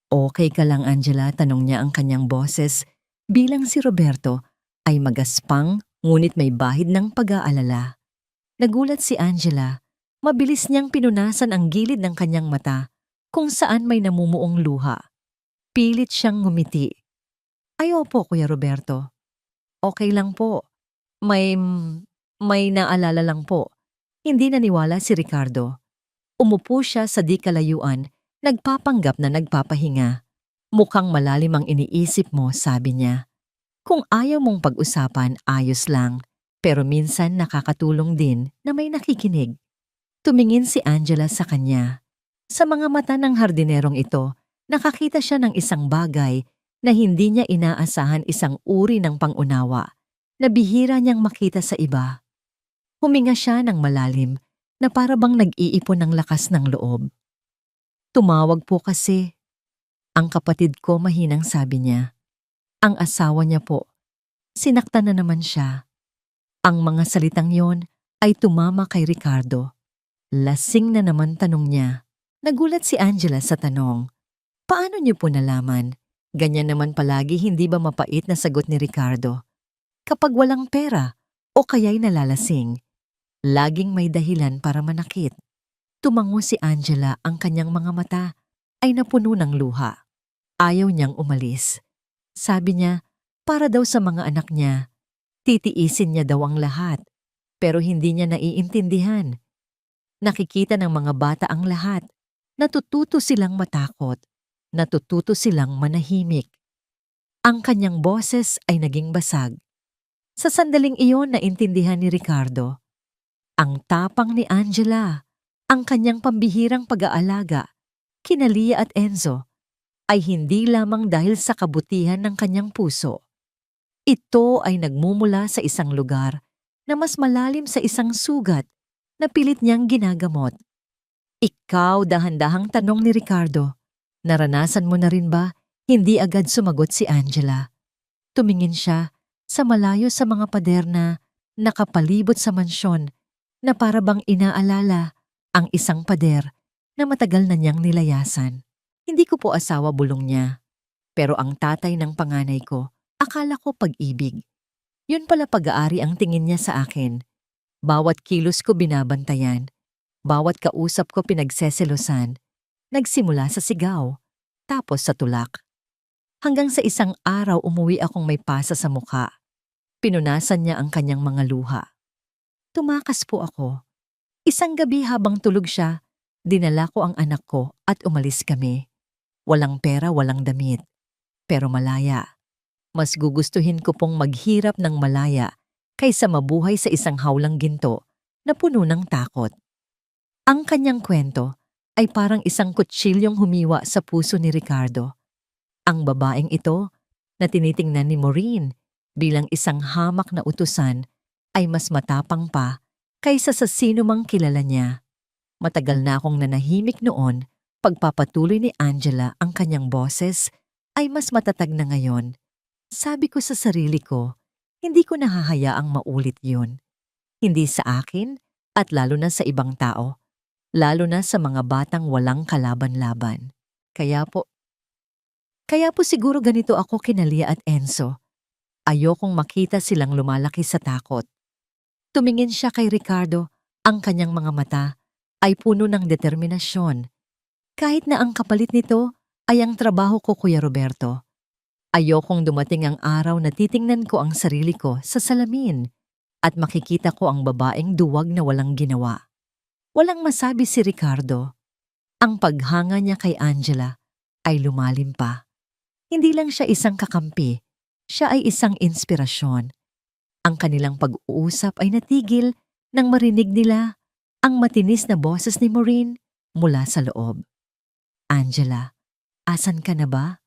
"Okay ka lang, Angela?" tanong niya ang kanyang boses bilang si Roberto ay magaspang ngunit may bahid ng pag-aalala. Nagulat si Angela. Mabilis niyang pinunasan ang gilid ng kanyang mata kung saan may namumuong luha. Pilit siyang ngumiti. "Ay opo, Kuya Roberto. Okay lang po. May naalala lang po." Hindi naniwala si Ricardo. Umupo siya sa di kalayuan, nagpapanggap na nagpapahinga. "Mukhang malalim ang iniisip mo," sabi niya. "Kung ayaw mong pag-usapan, ayos lang. Pero minsan nakakatulong din na may nakikinig." Tumingin si Angela sa kanya. Sa mga mata ng hardinerong ito, nakakita siya ng isang bagay na hindi niya inaasahan, isang uri ng pangunawa na bihira niyang makita sa iba. Huminga siya ng malalim na para bang nag-iipon ng lakas ng loob. "Tumawag po kasi ang kapatid ko," mahinang sabi niya. "Ang asawa niya po. Sinaktan na naman siya." Ang mga salitang yon ay tumama kay Ricardo. "Lasing na naman?" tanong niya. Nagulat si Angela sa tanong. "Paano niyo po nalaman?" Ganyan naman palagi, hindi ba mapait na sagot ni Ricardo? Kapag walang pera o kaya'y nalalasing, laging may dahilan para manakit. Tumango si Angela, ang kanyang mga mata ay napuno ng luha. Ayaw niyang umalis. Sabi niya, para daw sa mga anak niya, titiisin niya daw ang lahat, pero hindi niya naiintindihan. Nakikita ng mga bata ang lahat. Natututo silang matakot. Natututo silang manahimik. Ang kanyang boses ay naging basag. Sa sandaling iyon, naintindihan ni Ricardo. Ang tapang ni Angela, ang kanyang pambihirang pag-aalaga, kina Lia at Enzo, ay hindi lamang dahil sa kabutihan ng kanyang puso. Ito ay nagmumula sa isang lugar na mas malalim, sa isang sugat na pilit niyang ginagamot. "Ikaw?" dahan-dahang tanong ni Ricardo. "Naranasan mo na rin ba?" Hindi agad sumagot si Angela. Tumingin siya sa malayo sa mga pader na nakapalibot sa mansyon, na para bang inaalala ang isang pader na matagal na niyang nilayasan. "Hindi ko po asawa," bulong niya. "Pero ang tatay ng panganay ko, akala ko pag-ibig. Yun pala pag-aari ang tingin niya sa akin. Bawat kilos ko binabantayan. Bawat kausap ko pinagseselosan. Nagsimula sa sigaw, tapos sa tulak. Hanggang sa isang araw umuwi akong may pasa sa mukha. Pinunasan niya ang kanyang mga luha. Tumakas po ako. Isang gabi habang tulog siya, dinala ko ang anak ko at umalis kami. walang pera, walang damit, pero malaya. Mas gugustuhin ko pong maghirap ng malaya kaysa mabuhay sa isang hawlang ginto na puno ng takot. Ang kanyang kwento ay parang isang kutsilyong humiwa sa puso ni Ricardo. Ang babaeng ito na tinitingnan ni Maureen bilang isang hamak na utusan ay mas matapang pa kaysa sa sino mang kilala niya. Matagal na akong nanahimik noon, pagpapatuloy ni Angela ang kanyang boses ay mas matatag na ngayon. Sabi ko sa sarili ko, hindi ko nahahayaang maulit yun. Hindi sa akin at lalo na sa ibang tao. Lalo na sa mga batang walang kalaban-laban. Kaya po siguro ganito ako kina Lia at Enzo. Ayokong makita silang lumalaki sa takot. Tumingin siya kay Ricardo, ang kanyang mga mata ay puno ng determinasyon. Kahit na ang kapalit nito ay ang trabaho ko, Kuya Roberto. Ayokong dumating ang araw na titingnan ko ang sarili ko sa salamin at makikita ko ang babaeng duwag na walang ginawa. Walang masabi si Ricardo. Ang paghanga niya kay Angela ay lumalim pa. Hindi lang siya isang kakampi, siya ay isang inspirasyon. Ang kanilang pag-uusap ay natigil nang marinig nila ang matinis na boses ni Maureen mula sa loob. Angela, asan ka na ba?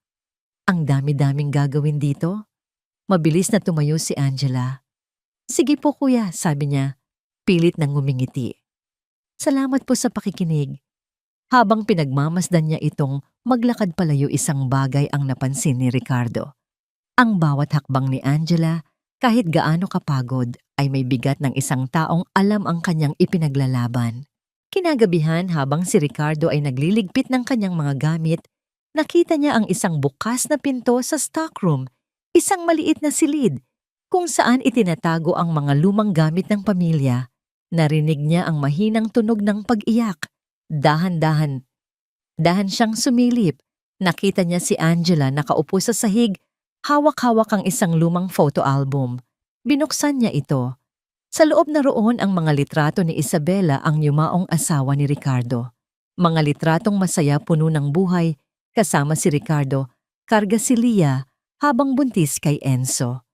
Ang dami-daming gagawin dito. Mabilis na tumayo si Angela. Sige po kuya, sabi niya, pilit nang ngumingiti. Salamat po sa pakikinig. Habang pinagmamasdan niya itong maglakad palayo, isang bagay ang napansin ni Ricardo. Ang bawat hakbang ni Angela, kahit gaano kapagod, ay may bigat ng isang taong alam ang kanyang ipinaglalaban. Kinagabihan habang si Ricardo ay nagliligpit ng kanyang mga gamit, nakita niya ang isang bukas na pinto sa stockroom, isang maliit na silid, kung saan itinatago ang mga lumang gamit ng pamilya. Narinig niya ang mahinang tunog ng pag-iyak. Dahan-dahan siyang sumilip. Nakita niya si Angela nakaupo sa sahig, hawak-hawak ang isang lumang photo album. Binuksan niya ito. Sa loob na roon ang mga litrato ni Isabela, ang yumaong asawa ni Ricardo. Mga litratong masaya, puno ng buhay, kasama si Ricardo, karga si Lia habang buntis kay Enzo.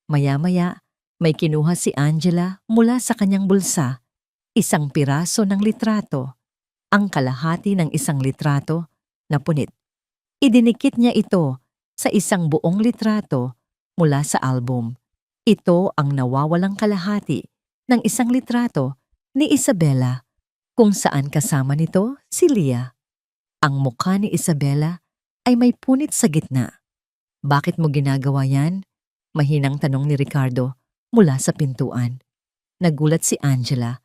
Maya-maya, may kinuha si Angela mula sa kanyang bulsa, isang piraso ng litrato, ang kalahati ng isang litrato na punit. Idinikit niya ito sa isang buong litrato mula sa album. Ito ang nawawalang kalahati ng isang litrato ni Isabela, kung saan kasama nito si Lia. Ang mukha ni Isabela ay may punit sa gitna. Bakit mo ginagawa yan? Mahinang tanong ni Ricardo mula sa pintuan. Nagulat si Angela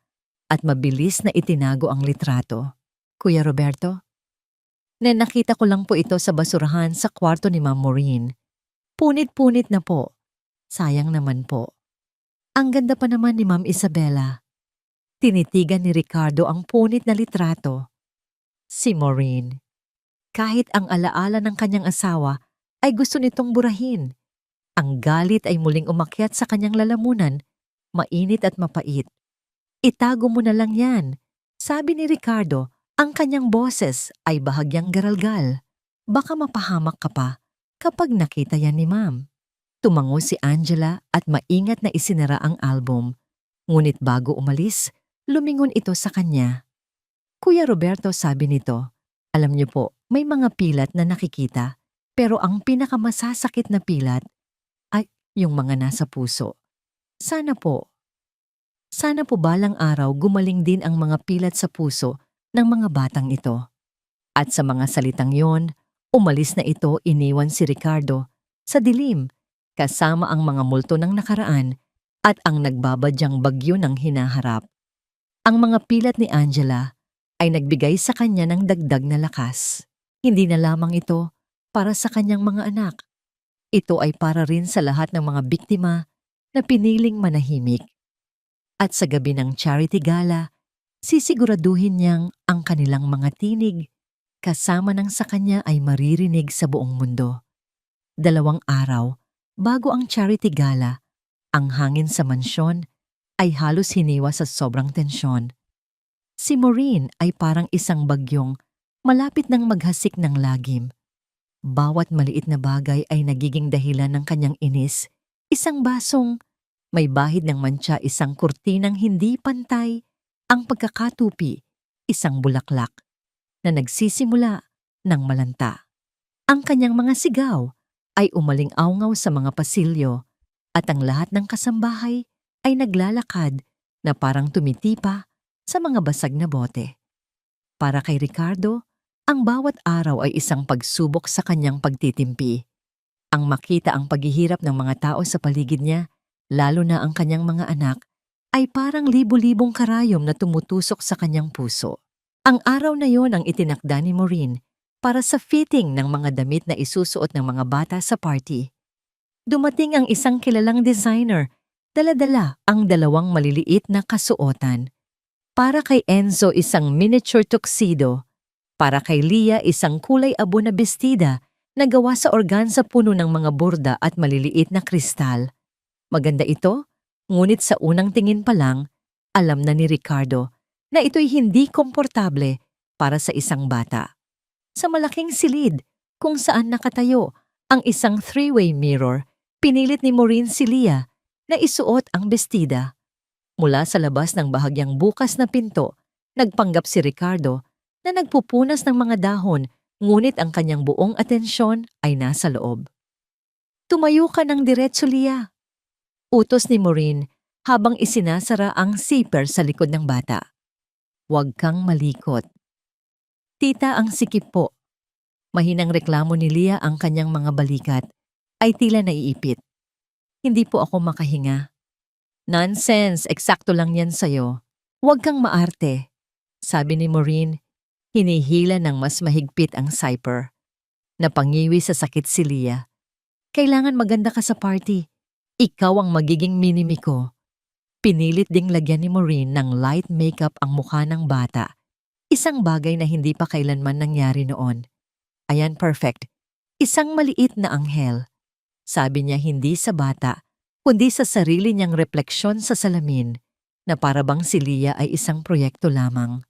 at mabilis na itinago ang litrato. Kuya Roberto? Nakita ko lang po ito sa basurahan sa kwarto ni Ma'am Maureen. Punit-punit na po. Sayang naman po. Ang ganda pa naman ni Ma'am Isabela. Tinitigan ni Ricardo ang punit na litrato. Si Maureen. Kahit ang alaala ng kanyang asawa ay gusto nitong burahin. Ang galit ay muling umakyat sa kanyang lalamunan, mainit at mapait. Itago mo na lang yan, sabi ni Ricardo. Ang kanyang boses ay bahagyang garalgal. Baka mapahamak ka pa kapag nakita yan ni Ma'am. Tumango si Angela at maingat na isinara ang album. Ngunit bago umalis, lumingon ito sa kanya. Kuya Roberto, sabi nito, alam niyo po, may mga pilat na nakikita, pero ang pinakamasasakit na pilat ay yung mga nasa puso. Sana po balang araw gumaling din ang mga pilat sa puso ng mga batang ito. At sa mga salitang yon, umalis na ito, iniwan si Ricardo sa dilim, kasama ang mga multo ng nakaraan at ang nagbabadyang bagyo ng hinaharap. Ang mga pilat ni Angela ay nagbigay sa kanya ng dagdag na lakas. Hindi na lamang ito para sa kanyang mga anak. Ito ay para rin sa lahat ng mga biktima na piniling manahimik. At sa gabi ng charity gala, sisiguraduhin niyang ang kanilang mga tinig kasama ng sa kanya ay maririnig sa buong mundo. 2 araw bago ang charity gala, ang hangin sa mansyon ay halos hiniwa sa sobrang tensyon. Si Maureen ay parang isang bagyong Malapit nang maghasik ng lagim. Bawat maliit na bagay ay nagiging dahilan ng kanyang inis. Isang basong may bahid ng mantsa, isang kurtinang hindi pantay, ang pagkakatupi, isang bulaklak na nagsisimula ng malanta. Ang kanyang mga sigaw ay umaling-awngaw sa mga pasilyo at ang lahat ng kasambahay ay naglalakad na parang tumitipa sa mga basag na bote. Para kay Ricardo, ang bawat araw ay isang pagsubok sa kanyang pagtitimpi. Ang makita ang paghihirap ng mga tao sa paligid niya, lalo na ang kanyang mga anak, ay parang libo-libong karayom na tumutusok sa kanyang puso. Ang araw na yon ang itinakda ni Maureen para sa fitting ng mga damit na isusuot ng mga bata sa party. Dumating ang isang kilalang designer, dala-dala ang dalawang maliliit na kasuotan. Para kay Enzo, isang miniature tuxedo. Para kay Leah, isang kulay abo na bestida na gawa sa organza, puno ng mga borda at maliliit na kristal. Maganda ito, ngunit sa unang tingin pa lang, alam na ni Ricardo na ito'y hindi komportable para sa isang bata. Sa malaking silid kung saan nakatayo ang isang three-way mirror, pinilit ni Maureen si Leah na isuot ang bestida. Mula sa labas ng bahagyang bukas na pinto, nagpanggap si Ricardo na nagpupunas ng mga dahon, ngunit ang kanyang buong atensyon ay nasa loob. Tumayo ka ng diretso, Leah. Utos ni Maureen habang isinasara ang zipper sa likod ng bata. Huwag kang malikot. Tita, ang sikip po. Mahinang reklamo ni Leah, ang kanyang mga balikat ay tila naiipit. Hindi po ako makahinga. Nonsense, eksakto lang yan sa'yo. Huwag kang maarte. Sabi ni Maureen, hinihila ng mas mahigpit ang zipper. Napangiwi sa sakit si Leah. Kailangan maganda ka sa party. Ikaw ang magiging minimi ko. Pinilit ding lagyan ni Maureen ng light makeup ang mukha ng bata. Isang bagay na hindi pa kailanman nangyari noon. Ayan, perfect. Isang maliit na anghel. Sabi niya, hindi sa bata, kundi sa sarili niyang refleksyon sa salamin na para bang si Leah ay isang proyekto lamang.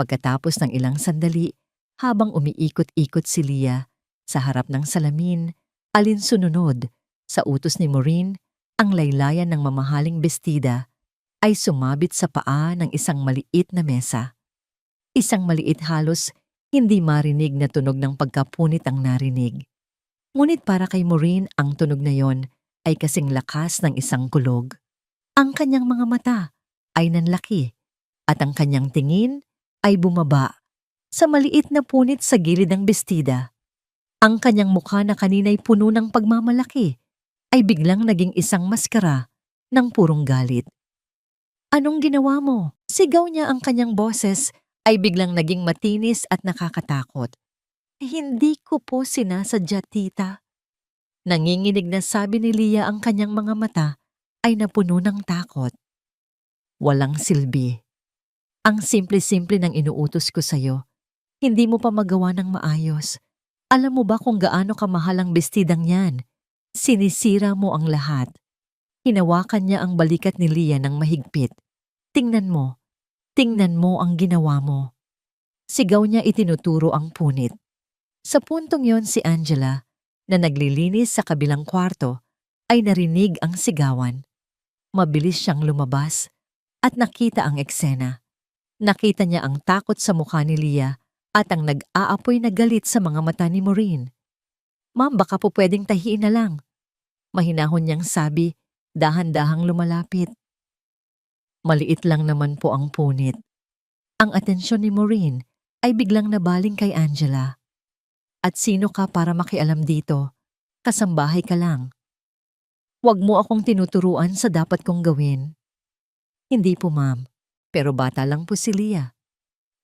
Pagkatapos ng ilang sandali, habang umiikot-ikot si Leah sa harap ng salamin, alinsununod sa utos ni Maureen, ang laylayan ng mamahaling bestida ay sumabit sa paa ng isang maliit na mesa. Isang maliit, halos hindi marinig na tunog ng pagkapunit ang narinig. Ngunit para kay Maureen, ang tunog na yon ay kasing lakas ng isang kulog. Ang kanyang mga mata ay nanlaki at ang kanyang tingin ay bumaba sa maliit na punit sa gilid ng bestida. Ang kanyang mukha na kanina'y puno ng pagmamalaki ay biglang naging isang maskara ng purong galit. Anong ginawa mo? Sigaw niya, ang kanyang boses ay biglang naging matinis at nakakatakot. Hindi ko po sinasadya, tita. Nanginginig na sabi ni Leah, ang kanyang mga mata ay napuno ng takot. Walang silbi. Ang simple-simple ng inuutos ko sa'yo. Hindi mo pa magawa ng maayos. Alam mo ba kung gaano kamahal ang bestidang yan? Sinisira mo ang lahat. Hinawakan niya ang balikat ni Leah ng mahigpit. Tingnan mo ang ginawa mo. Sigaw niya, itinuturo ang punit. Sa puntong yon, si Angela, na naglilinis sa kabilang kwarto, ay narinig ang sigawan. Mabilis siyang lumabas at nakita ang eksena. Nakita niya ang takot sa mukha ni Leah at ang nag-aapoy na galit sa mga mata ni Maureen. Ma'am, baka po pwedeng tahiin na lang. Mahinahon niyang sabi, dahan-dahang lumalapit. Maliit lang naman po ang punit. Ang atensyon ni Maureen ay biglang nabaling kay Angela. At sino ka para makialam dito? Kasambahay ka lang. Huwag mo akong tinuturuan sa dapat kong gawin. Hindi po, ma'am. Pero bata lang po si Leah.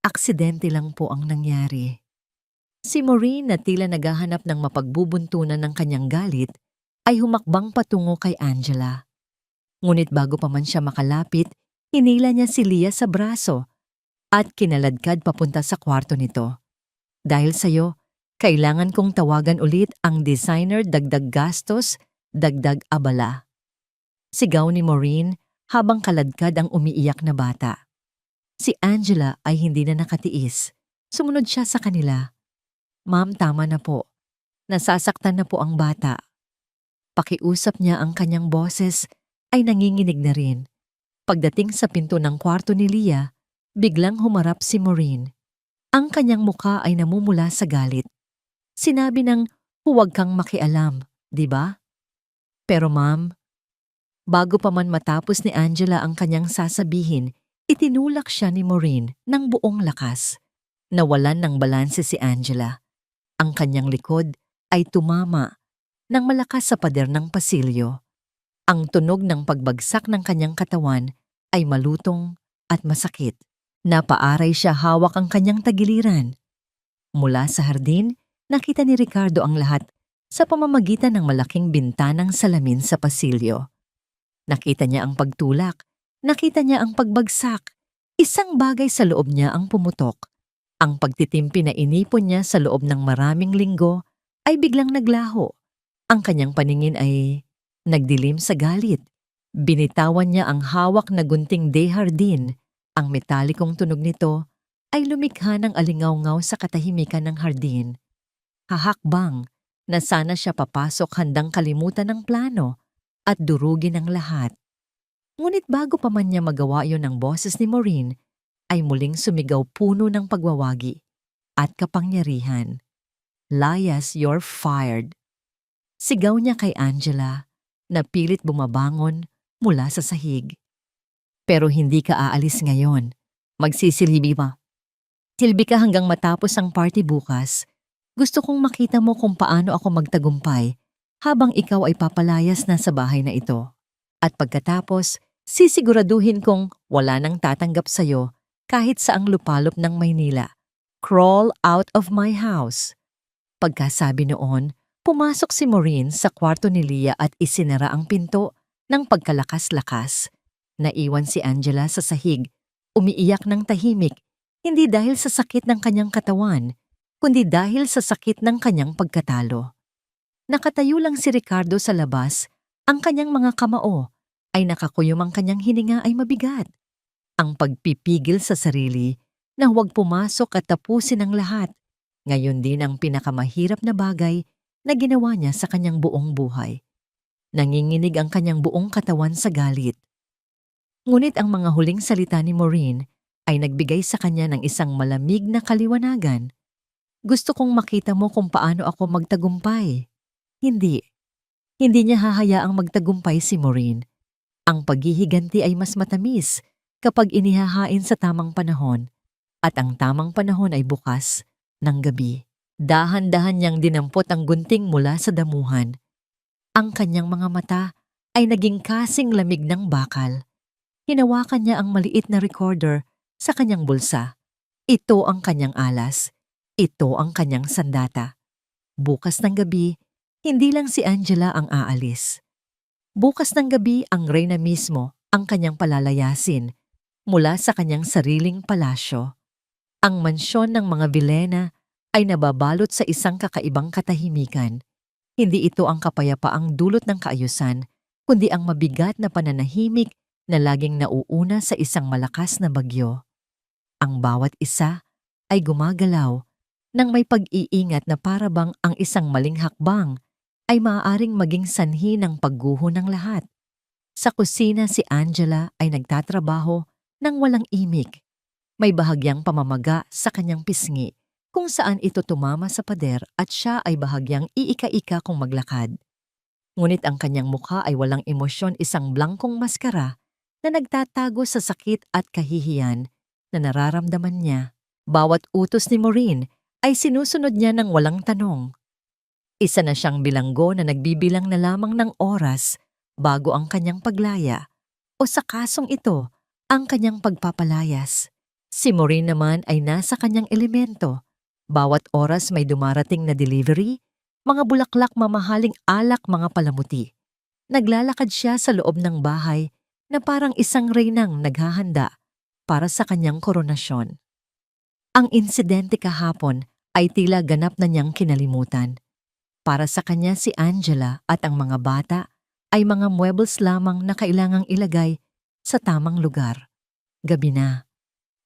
Aksidente lang po ang nangyari. Si Maureen, na tila naghahanap ng mapagbubuntunan ng kanyang galit, ay humakbang patungo kay Angela. Ngunit bago pa man siya makalapit, hinila niya si Leah sa braso at kinaladkad papunta sa kwarto nito. Dahil sa'yo, kailangan kong tawagan ulit ang designer, dagdag gastos, dagdag abala. Sigaw ni Maureen habang kaladkad ang umiiyak na bata. Si Angela ay hindi na nakatiis Sumunod siya sa kanila. "Ma'am, tama na po. Nasasaktan na po ang bata." Pakiusap niya ang kanyang boses ay nanginginig na rin. Pagdating sa pinto ng kwarto ni Leah, biglang humarap si Maureen. Ang kanyang muka ay namumula sa galit. Sinabi ng, "Huwag kang makialam, di ba?" Pero ma'am, bago pa man matapos ni Angela ang kanyang sasabihin, itinulak siya ni Maureen ng buong lakas. Nawalan ng balanse si Angela. Ang kanyang likod ay tumama ng malakas sa pader ng pasilyo. Ang tunog ng pagbagsak ng kanyang katawan ay malutong at masakit. Napaaray siya hawak ang kanyang tagiliran. Mula sa hardin, nakita ni Ricardo ang lahat sa pamamagitan ng malaking bintanang salamin sa pasilyo. Nakita niya ang pagtulak, nakita niya ang pagbagsak. Isang bagay sa loob niya ang pumutok. Ang pagtitimpi na inipon niya sa loob ng maraming linggo ay biglang naglaho. Ang kanyang paningin ay nagdilim sa galit. Binitawan niya ang hawak na gunting de hardin. Ang metalikong tunog nito ay lumikha ng alingaw-ngaw sa katahimikan ng hardin. Hahakbang na sana siya papasok handang kalimutan ng plano at durugin ang lahat. Ngunit bago pa man niya magawa yon ng boses ni Maureen, ay muling sumigaw puno ng pagwawagi at kapangyarihan. "Layas, you're fired." Sigaw niya kay Angela na pilit bumabangon mula sa sahig. "Pero hindi ka aalis ngayon. Magsisilbi ba? Silbi ka hanggang matapos ang party bukas. Gusto kong makita mo kung paano ako magtagumpay habang ikaw ay papalayas na sa bahay na ito. At pagkatapos, sisiguraduhin kong wala nang tatanggap sa'yo kahit saang lupalop ng Maynila. Crawl out of my house." Pagkasabi noon, pumasok si Maureen sa kwarto ni Leah at isinara ang pinto ng pagkalakas-lakas. Naiwan si Angela sa sahig, umiiyak ng tahimik, hindi dahil sa sakit ng kanyang katawan, kundi dahil sa sakit ng kanyang pagkatalo. Nakatayo lang si Ricardo sa labas, ang kanyang mga kamao ay nakakuyom, ang kanyang hininga ay mabigat. Ang pagpipigil sa sarili na huwag pumasok at tapusin ang lahat, ngayon din ang pinakamahirap na bagay na ginawa niya sa kanyang buong buhay. Nanginginig ang kanyang buong katawan sa galit. Ngunit ang mga huling salita ni Maureen ay nagbigay sa kanya ng isang malamig na kaliwanagan. "Gusto kong makita mo kung paano ako magtagumpay." Hindi. Hindi niya hahayaang magtagumpay si Maureen. Ang paghihiganti ay mas matamis kapag inihahain sa tamang panahon, at ang tamang panahon ay bukas ng gabi. Dahan-dahan niyang dinampot ang gunting mula sa damuhan. Ang kanyang mga mata ay naging kasing lamig ng bakal. Hinawakan niya ang maliit na recorder sa kanyang bulsa. Ito ang kanyang alas. Ito ang kanyang sandata. Bukas ng gabi, hindi lang si Angela ang aalis. Bukas ng gabi ang reyna mismo ang kanyang palalayasin mula sa kanyang sariling palasyo. Ang mansyon ng mga Villena ay nababalot sa isang kakaibang katahimikan. Hindi ito ang kapayapaang dulot ng kaayusan, kundi ang mabigat na pananahimik na laging nauuna sa isang malakas na bagyo. Ang bawat isa ay gumagalaw nang may pag-iingat na parabang ang isang maling hakbang ay maaaring maging sanhi ng pagguho ng lahat. Sa kusina si Angela ay nagtatrabaho nang walang imik. May bahagyang pamamaga sa kanyang pisngi kung saan ito tumama sa pader at siya ay bahagyang iika-ika kung maglakad. Ngunit ang kanyang mukha ay walang emosyon, isang blangkong maskara na nagtatago sa sakit at kahihiyan na nararamdaman niya. Bawat utos ni Maureen ay sinusunod niya ng walang tanong. Isa na siyang bilanggo na nagbibilang na lamang ng oras bago ang kanyang paglaya, o sa kasong ito, ang kanyang pagpapalayas. Si Maureen naman ay nasa kanyang elemento. Bawat oras may dumarating na delivery, mga bulaklak, mamahaling alak, mga palamuti. Naglalakad siya sa loob ng bahay na parang isang reynang naghahanda para sa kanyang koronasyon. Ang insidente kahapon ay tila ganap na niyang kinalimutan. Para sa kanya si Angela at ang mga bata ay mga muebles lamang na kailangang ilagay sa tamang lugar. Gabi na.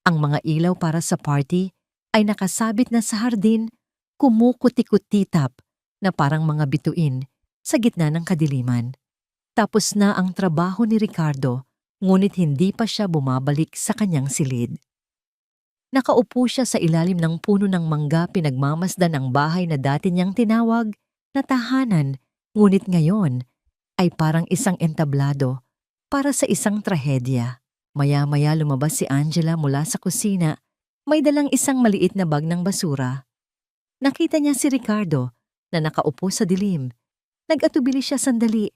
Ang mga ilaw para sa party ay nakasabit na sa hardin, kumukutikutitap na parang mga bituin sa gitna ng kadiliman. Tapos na ang trabaho ni Ricardo, ngunit hindi pa siya bumabalik sa kanyang silid. Nakaupo siya sa ilalim ng puno ng mangga, pinagmamasdan ang bahay na dati niyang tinawag na tahanan, ngunit ngayon ay parang isang entablado para sa isang trahedya. Maya-maya lumabas si Angela mula sa kusina, may dalang isang maliit na bag ng basura. Nakita niya si Ricardo na nakaupo sa dilim. Nag-atubili siya sandali,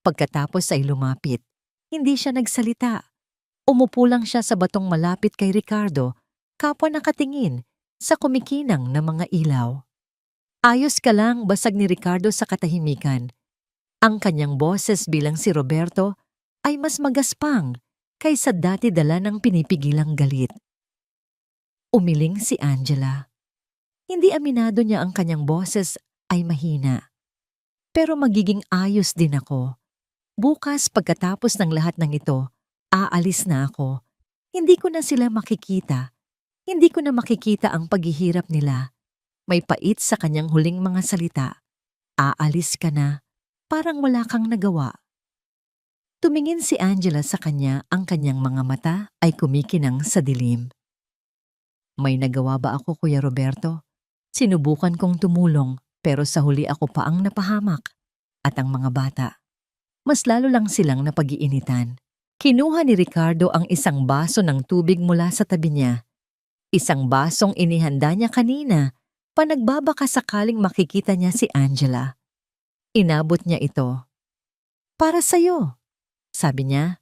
pagkatapos ay lumapit. Hindi siya nagsalita. Umupo lang siya sa batong malapit kay Ricardo, kapwa nakatingin sa kumikinang na mga ilaw. Ayos ka lang, basag ni Ricardo sa katahimikan. Ang kanyang boses bilang si Roberto ay mas magaspang kaysa dati dala ng pinipigilang galit. Umiling si Angela. Hindi aminado niya ang kanyang boses ay mahina. Pero magiging ayos din ako. Bukas pagkatapos ng lahat ng ito, aalis na ako. Hindi ko na sila makikita. Hindi ko na makikita ang paghihirap nila. May pait sa kanyang huling mga salita. Aalis ka na, parang wala kang nagawa. Tumingin si Angela sa kanya, ang kanyang mga mata ay kumikinang sa dilim. May nagawa ba ako, Kuya Roberto? Sinubukan kong tumulong pero sa huli ako pa ang napahamak. At ang mga bata, mas lalo lang silang napag-iinitan. Kinuha ni Ricardo ang isang baso ng tubig mula sa tabi niya. Isang basong inihanda niya kanina, panagbabaka sakaling makikita niya si Angela. Inabot niya ito. Para sa'yo, sabi niya.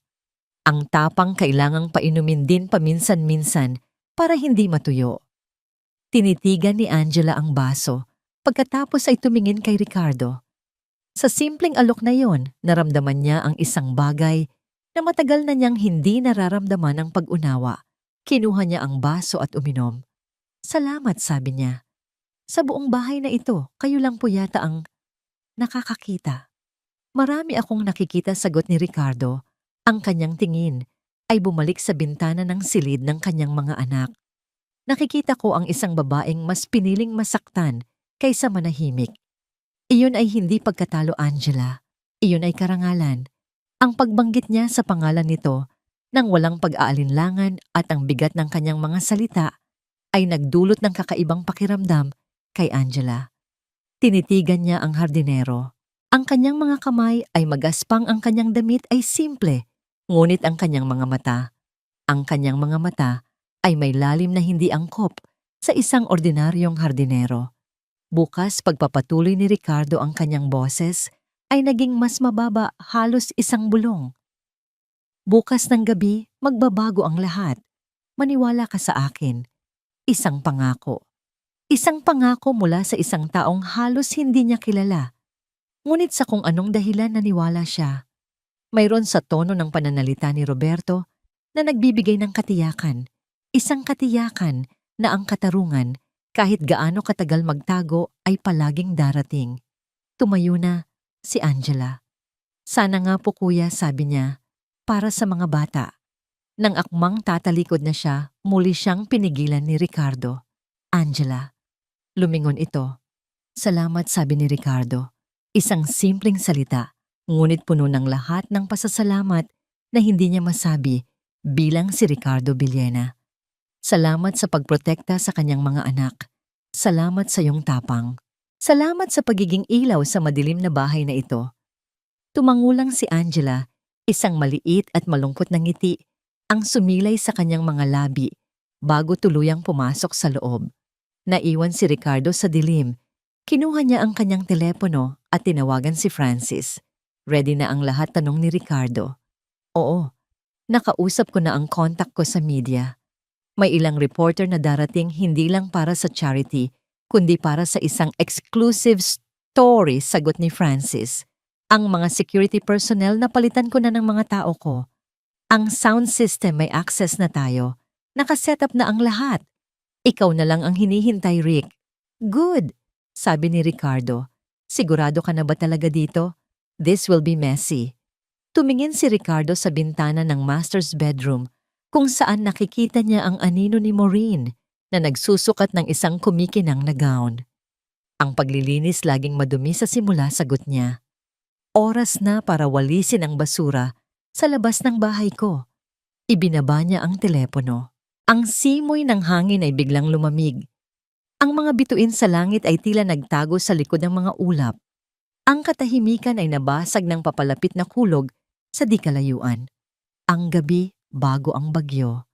Ang tapang kailangang painumin din paminsan-minsan para hindi matuyo. Tinitigan ni Angela ang baso, pagkatapos ay tumingin kay Ricardo. Sa simpleng alok na yon, naramdaman niya ang isang bagay na matagal na niyang hindi nararamdaman ang pag-unawa. Kinuha niya ang baso at uminom. Salamat, sabi niya. Sa buong bahay na ito, kayo lang po yata ang nakakakita. Marami akong nakikita, sagot ni Ricardo. Ang kanyang tingin ay bumalik sa bintana ng silid ng kanyang mga anak. Nakikita ko ang isang babaeng mas piniling masaktan kaysa manahimik. Iyon ay hindi pagkatalo, Angela. Iyon ay karangalan. Ang pagbanggit niya sa pangalan nito nang walang pag-aalinlangan at ang bigat ng kanyang mga salita ay nagdulot ng kakaibang pakiramdam kay Angela. Tinitigan niya ang hardinero. Ang kanyang mga kamay ay magaspang, ang kanyang damit ay simple, ngunit ang kanyang mga mata ay may lalim na hindi angkop sa isang ordinaryong hardinero. Bukas pagpapatuloy ni Ricardo, ang kanyang boses ay naging mas mababa, halos isang bulong. Bukas ng gabi, magbabago ang lahat. Maniwala ka sa akin. Isang pangako. Isang pangako mula sa isang taong halos hindi niya kilala. Ngunit sa kung anong dahilan naniwala siya. Mayroon sa tono ng pananalita ni Roberto na nagbibigay ng katiyakan. Isang katiyakan na ang katarungan, kahit gaano katagal magtago, ay palaging darating. Tumayo na si Angela. Sana nga po, kuya, sabi niya, para sa mga bata. Nang akmang tatalikod na siya, muli siyang pinigilan ni Ricardo. Angela. Lumingon ito. Salamat, sabi ni Ricardo. Isang simpleng salita, ngunit puno ng lahat ng pasasalamat na hindi niya masabi bilang si Ricardo Villena. Salamat sa pagprotekta sa kanyang mga anak. Salamat sa iyong tapang. Salamat sa pagiging ilaw sa madilim na bahay na ito. Tumangulang si Angela, isang maliit at malungkot na ngiti ang sumilay sa kanyang mga labi bago tuluyang pumasok sa loob. Naiwan si Ricardo sa dilim. Kinuha niya ang kanyang telepono at tinawagan si Francis. Ready na ang lahat, tanong ni Ricardo. Oo, nakausap ko na ang contact ko sa media. May ilang reporter na darating, hindi lang para sa charity, kundi para sa isang exclusive story, sagot ni Francis. Ang mga security personnel na palitan ko na ng mga tao ko. Ang sound system may access na tayo. Nakasetup na ang lahat. Ikaw na lang ang hinihintay, Rick. Good, sabi ni Ricardo. Sigurado ka na ba talaga dito? This will be messy. Tumingin si Ricardo sa bintana ng master's bedroom kung saan nakikita niya ang anino ni Maureen. na nagsusukat ng isang kumikinang na gown. Ang paglilinis laging madumi sa simula, sagot niya. Oras na para walisin ang basura sa labas ng bahay ko. Ibinaba niya ang telepono. Ang simoy ng hangin ay biglang lumamig. Ang mga bituin sa langit ay tila nagtago sa likod ng mga ulap. Ang katahimikan ay nabasag ng papalapit na kulog sa di kalayuan. Ang gabi bago ang bagyo.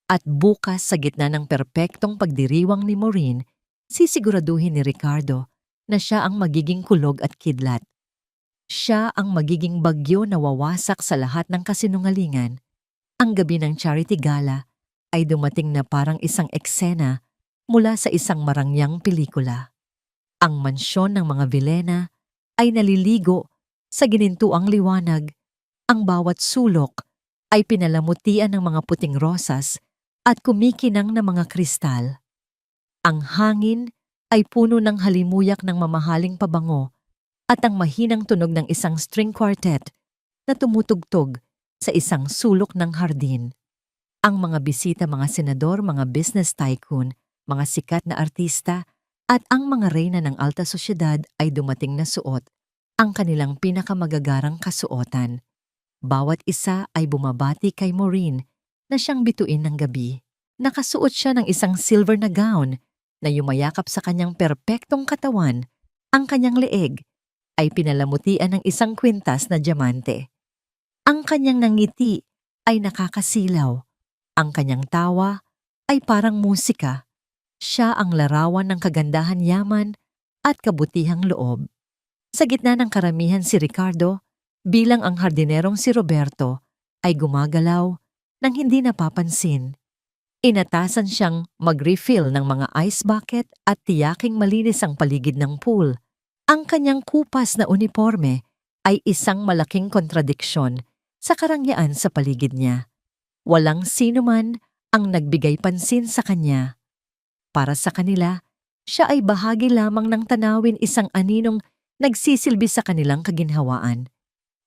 At bukas sa gitna ng perpektong pagdiriwang ni Maureen, sisiguraduhin ni Ricardo na siya ang magiging kulog at kidlat. Siya ang magiging bagyo na wawasak sa lahat ng kasinungalingan. Ang gabi ng charity gala ay dumating na parang isang eksena mula sa isang marangyang pelikula. Ang mansyon ng mga Villena ay naliligo sa ginintuang liwanag. Ang bawat sulok ay pinalamutian ng mga puting rosas at kumikinang na mga kristal. Ang hangin ay puno ng halimuyak ng mamahaling pabango at ang mahinang tunog ng isang string quartet na tumutugtog sa isang sulok ng hardin. Ang mga bisita, mga senador, mga business tycoon, mga sikat na artista at ang mga reyna ng alta sosyedad ay dumating na suot ang kanilang pinakamagagarang kasuotan. Bawat isa ay bumabati kay Maureen na siyang bituin ng gabi. Nakasuot siya ng isang silver na gown na yumayakap sa kanyang perpektong katawan. Ang kanyang leeg ay pinalamutian ng isang kwintas na diamante. Ang kanyang nangiti ay nakakasilaw. Ang kanyang tawa ay parang musika. Siya ang larawan ng kagandahan, yaman at kabutihang loob. Sa gitna ng karamihan, si Ricardo, bilang ang hardinerong si Roberto, ay gumagalaw nang hindi napapansin. Inatasan siyang mag-refill ng mga ice bucket at tiyaking malinis ang paligid ng pool. Ang kanyang kupas na uniforme ay isang malaking kontradiksyon sa karangyaan sa paligid niya. Walang sino man ang nagbigay pansin sa kanya. Para sa kanila, siya ay bahagi lamang ng tanawin, isang aninong nagsisilbi sa kanilang kaginhawaan.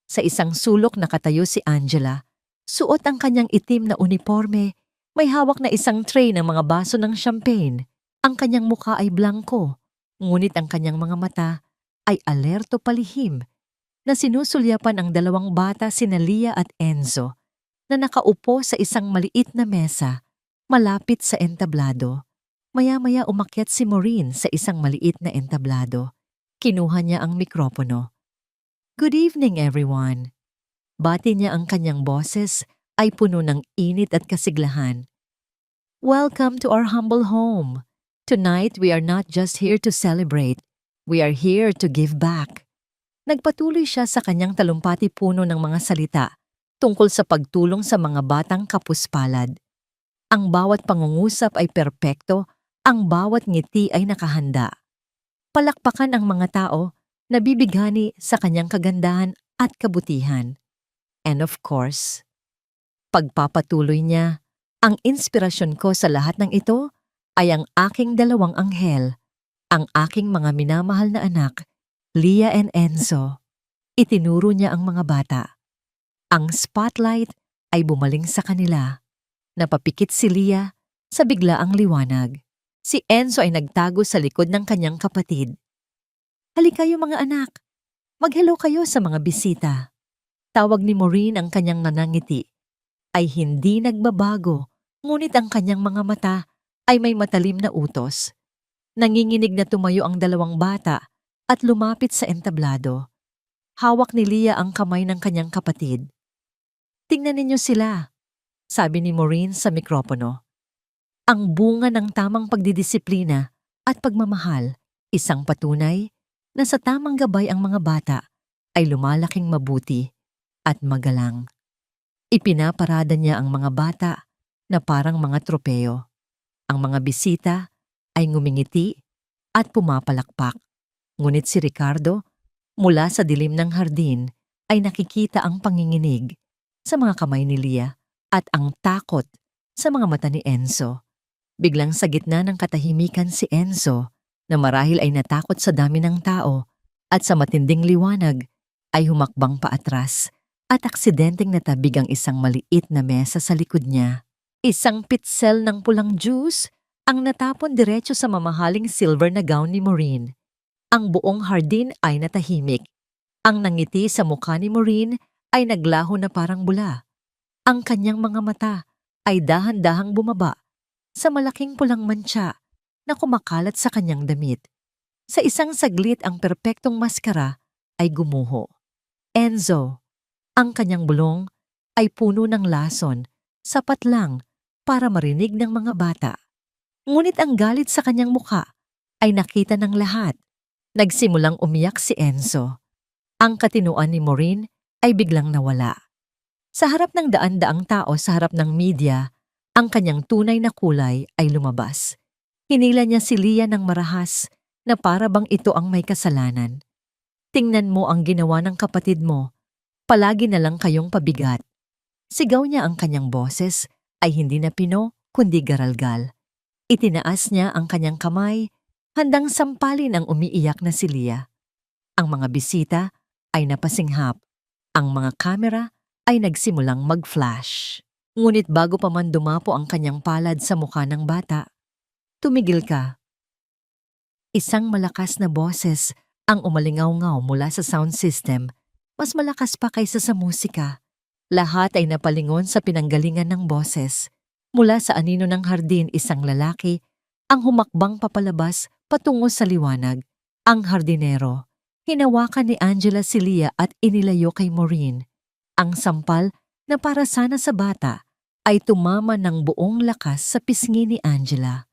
Sa isang sulok nakatayo si Angela, suot ang kanyang itim na uniforme, may hawak na isang tray ng mga baso ng champagne. Ang kanyang mukha ay blanko, ngunit ang kanyang mga mata ay alerto palihim na sinusulyapan ang dalawang bata, sina Leah at Enzo, na nakaupo sa isang maliit na mesa malapit sa entablado. Maya-maya umakyat si Maureen sa isang maliit na entablado. Kinuha niya ang mikropono. Good evening, everyone. Bati niya, ang kanyang boses ay puno ng init at kasiglahan. Welcome to our humble home. Tonight we are not just here to celebrate. We are here to give back. Nagpatuloy siya sa kanyang talumpati puno ng mga salita tungkol sa pagtulong sa mga batang kapuspalad. Ang bawat pangungusap ay perpekto, ang bawat ngiti ay nakahanda. Palakpakan ang mga tao na bibighani sa kanyang kagandahan at kabutihan. And of course, pagpapatuloy niya, ang inspirasyon ko sa lahat ng ito ay ang aking dalawang anghel, ang aking mga minamahal na anak, Leah and Enzo. Itinuro niya ang mga bata. Ang spotlight ay bumaling sa kanila. Napapikit si Leah sa biglaang liwanag. Si Enzo ay nagtago sa likod ng kanyang kapatid. Halika kayo mga anak, mag-hello kayo sa mga bisita. Tawag ni Maureen. Ang kanyang nanangiti ay hindi nagbabago, ngunit ang kanyang mga mata ay may matalim na utos. Nanginginig na tumayo ang dalawang bata at lumapit sa entablado. Hawak ni Leah ang kamay ng kanyang kapatid. Tingnan ninyo sila, sabi ni Maureen sa mikropono. Ang bunga ng tamang pagdidisiplina at pagmamahal, isang patunay na sa tamang gabay ang mga bata ay lumalaking mabuti at magalang. Ipinaparada niya ang mga bata na parang mga tropeo. Ang mga bisita ay ngumingiti at pumapalakpak. Ngunit si Ricardo, mula sa dilim ng hardin, ay nakikita ang panginginig sa mga kamay ni Leah at ang takot sa mga mata ni Enzo. Biglang sa gitna ng katahimikan, si Enzo, na marahil ay natakot sa dami ng tao at sa matinding liwanag, ay humakbang paatras at aksidenteng natabig ang isang maliit na mesa sa likod niya. Isang pitsel ng pulang juice ang natapon diretso sa mamahaling silver na gown ni Maureen. Ang buong hardin ay natahimik. Ang nangiti sa mukha ni Maureen ay naglaho na parang bula. Ang kanyang mga mata ay dahan-dahang bumaba sa malaking pulang mantsa na kumakalat sa kanyang damit. Sa isang saglit ang perpektong maskara ay gumuho. Enzo, ang kanyang bulong ay puno ng lason, sapat lang para marinig ng mga bata. Ngunit ang galit sa kanyang mukha ay nakita ng lahat. Nagsimulang umiyak si Enzo. Ang katinuan ni Maureen ay biglang nawala. Sa harap ng daan-daang tao sa harap ng media, ang kanyang tunay na kulay ay lumabas. Hinila niya si Leah ng marahas na para bang ito ang may kasalanan. Tingnan mo ang ginawa ng kapatid mo. Palagi na lang kayong pabigat. Sigaw niya ang kanyang boses ay hindi na pino kundi garalgal. Itinaas niya ang kanyang kamay, handang sampalin ang umiiyak na si Leah. Ang mga bisita ay napasinghap. Ang mga kamera ay nagsimulang mag-flash. Ngunit bago pa man dumapo ang kanyang palad sa mukha ng bata, tumigil ka. Isang malakas na boses ang umalingaw-ngaw mula sa sound system, mas malakas pa kaysa sa musika. Lahat ay napalingon sa pinanggalingan ng boses. Mula sa anino ng hardin, isang lalaki ang humakbang papalabas patungo sa liwanag. Ang hardinero. Hinawakan ni Angela si Leah at inilayo kay Maureen. Ang sampal na para sana sa bata ay tumama ng buong lakas sa pisngi ni Angela.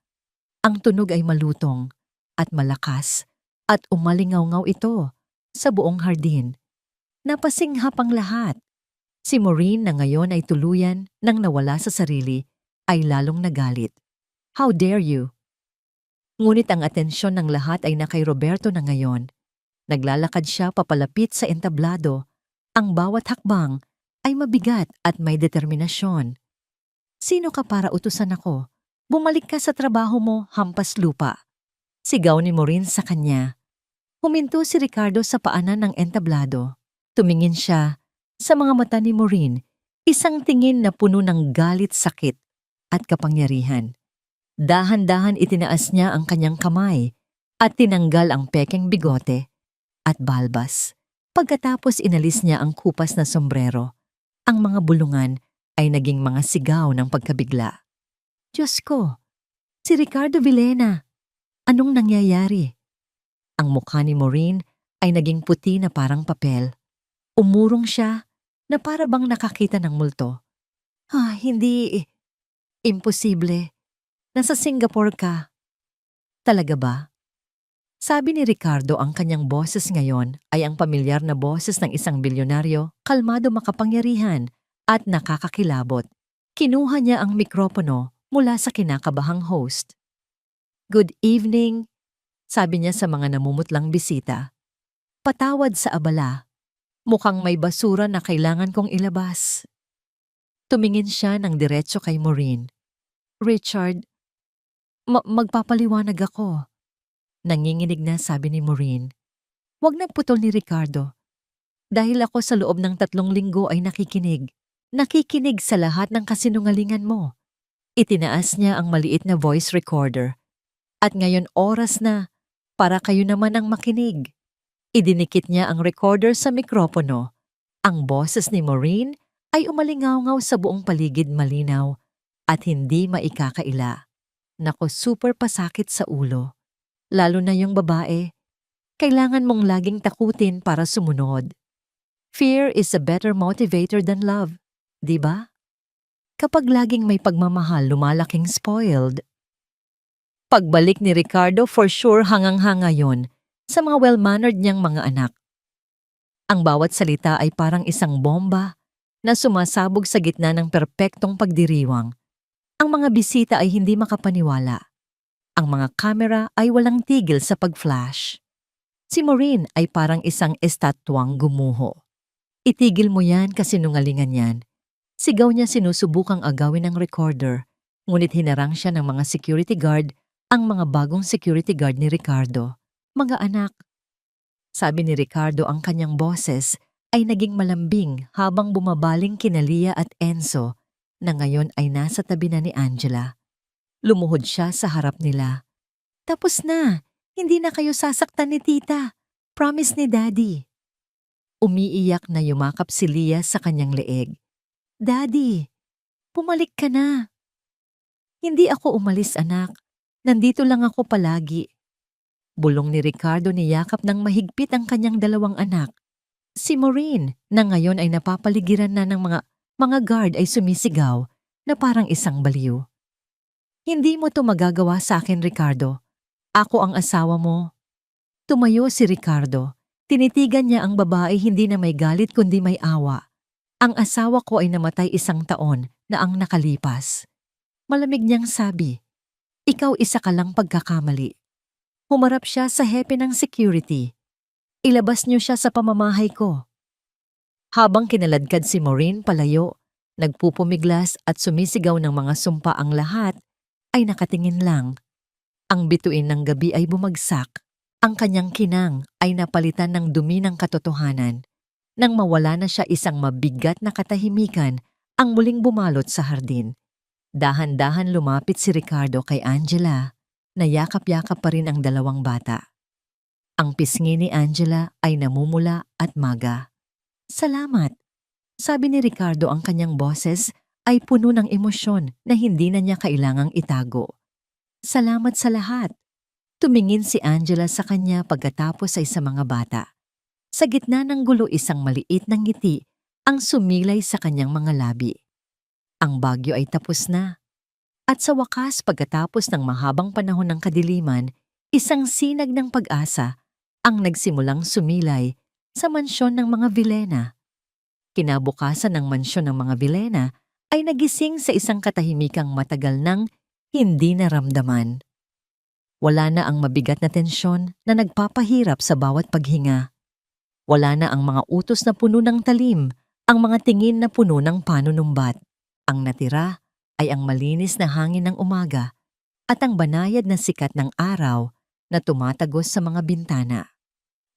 Ang tunog ay malutong at malakas at umalingaw-ngaw ito sa buong hardin. Napasinghap ang lahat. Si Maureen na ngayon ay tuluyan nang nawala sa sarili ay lalong nagalit. How dare you? Ngunit ang atensyon ng lahat ay na kay Roberto na ngayon. Naglalakad siya papalapit sa entablado. Ang bawat hakbang ay mabigat at may determinasyon. Sino ka para utusan ako? Bumalik ka sa trabaho mo, hampas lupa. Sigaw ni Maureen sa kanya. Huminto si Ricardo sa paanan ng entablado. Tumingin siya sa mga mata ni Maureen, isang tingin na puno ng galit, sakit at kapangyarihan. Dahan-dahan itinaas niya ang kanyang kamay at tinanggal ang pekeng bigote at balbas. Pagkatapos inalis niya ang kupas na sombrero. Ang mga bulungan ay naging mga sigaw ng pagkabigla. Diyos ko, si Ricardo Villena. Anong nangyayari? Ang mukha ni Maureen ay naging puti na parang papel. Umurong siya na para bang nakakita ng multo. Hindi. Imposible. Nasa Singapore ka. Talaga ba? Sabi ni Ricardo, ang kanyang boses ngayon ay ang pamilyar na boses ng isang bilyonaryo, kalmado, makapangyarihan at nakakakilabot. Kinuha niya ang mikropono mula sa kinakabahang host. Good evening, sabi niya sa mga namumutlang bisita. Patawad sa abala. Mukhang may basura na kailangan kong ilabas. Tumingin siya ng diretso kay Maureen. Richard, magpapaliwanag ako. Nanginginig na sabi ni Maureen. Huwag nagputol ni Ricardo. Dahil ako sa loob ng 3 linggo ay nakikinig. Nakikinig sa lahat ng kasinungalingan mo. Itinaas niya ang maliit na voice recorder. At ngayon oras na para kayo naman ang makinig. Idinikit niya ang recorder sa mikropono. Ang boses ni Maureen ay umalingaw-ngaw sa buong paligid, malinaw at hindi maikakaila. Nako, super pasakit sa ulo. Lalo na yung babae. Kailangan mong laging takutin para sumunod. Fear is a better motivator than love, di ba? Kapag laging may pagmamahal, lumalaking spoiled. Pagbalik ni Ricardo, for sure hangang-hanga yon sa mga well-mannered niyang mga anak. Ang bawat salita ay parang isang bomba na sumasabog sa gitna ng perpektong pagdiriwang. Ang mga bisita ay hindi makapaniwala. Ang mga kamera ay walang tigil sa pag-flash. Si Maureen ay parang isang estatwang gumuho. Itigil mo yan, kasinungalingan yan. Sigaw niya, sinusubukang agawin ng recorder, ngunit hinarang siya ng mga security guard, ang mga bagong security guard ni Ricardo. Mga anak. Sabi ni Ricardo, ang kanyang boses ay naging malambing habang bumabaling kina Leah at Enzo na ngayon ay nasa tabi na ni Angela. Lumuhod siya sa harap nila. Tapos na, hindi na kayo sasaktan ni tita. Promise ni Daddy. Umiiyak na yumakap si Leah sa kanyang leeg. Daddy, pumalik ka na. Hindi ako umalis anak. Nandito lang ako palagi. Bulong ni Ricardo niyakap ng mahigpit ang kanyang dalawang anak. Si Maureen, na ngayon ay napapaligiran na ng mga guard ay sumisigaw na parang isang baliw. Hindi mo to magagawa sa akin, Ricardo. Ako ang asawa mo. Tumayo si Ricardo. Tinitigan niya ang babae hindi na may galit kundi may awa. Ang asawa ko ay namatay 1 taon na ang nakalipas. Malamig niyang sabi, ikaw isa ka lang pagkakamali. Humarap siya sa hepe ng security. Ilabas niyo siya sa pamamahay ko. Habang kinaladkad si Maureen palayo, nagpupumiglas at sumisigaw ng mga sumpa ang lahat, ay nakatingin lang. Ang bituin ng gabi ay bumagsak. Ang kanyang kinang ay napalitan ng dumi ng katotohanan. Nang mawala na siya isang mabigat na katahimikan, ang muling bumalot sa hardin. Dahan-dahan lumapit si Ricardo kay Angela, na yakap-yakap pa rin ang dalawang bata. Ang pisngi ni Angela ay namumula at maga. Salamat. Sabi ni Ricardo, ang kanyang boses ay puno ng emosyon na hindi na niya kailangang itago. Salamat sa lahat. Tumingin si Angela sa kanya pagkatapos ay sa mga bata. Sa gitna ng gulo, isang maliit na ngiti ang sumilay sa kanyang mga labi. Ang bagyo ay tapos na. At sa wakas, pagkatapos ng mahabang panahon ng kadiliman, isang sinag ng pag-asa ang nagsimulang sumilay sa mansyon ng mga Villena. Kinabukasan ng mansyon ng mga Villena ay nagising sa isang katahimikang matagal nang hindi naramdaman. Wala na ang mabigat na tensyon na nagpapahirap sa bawat paghinga. Wala na ang mga utos na puno ng talim, ang mga tingin na puno ng panunumbat. Ang natira ay ang malinis na hangin ng umaga at ang banayad na sikat ng araw na tumatagos sa mga bintana.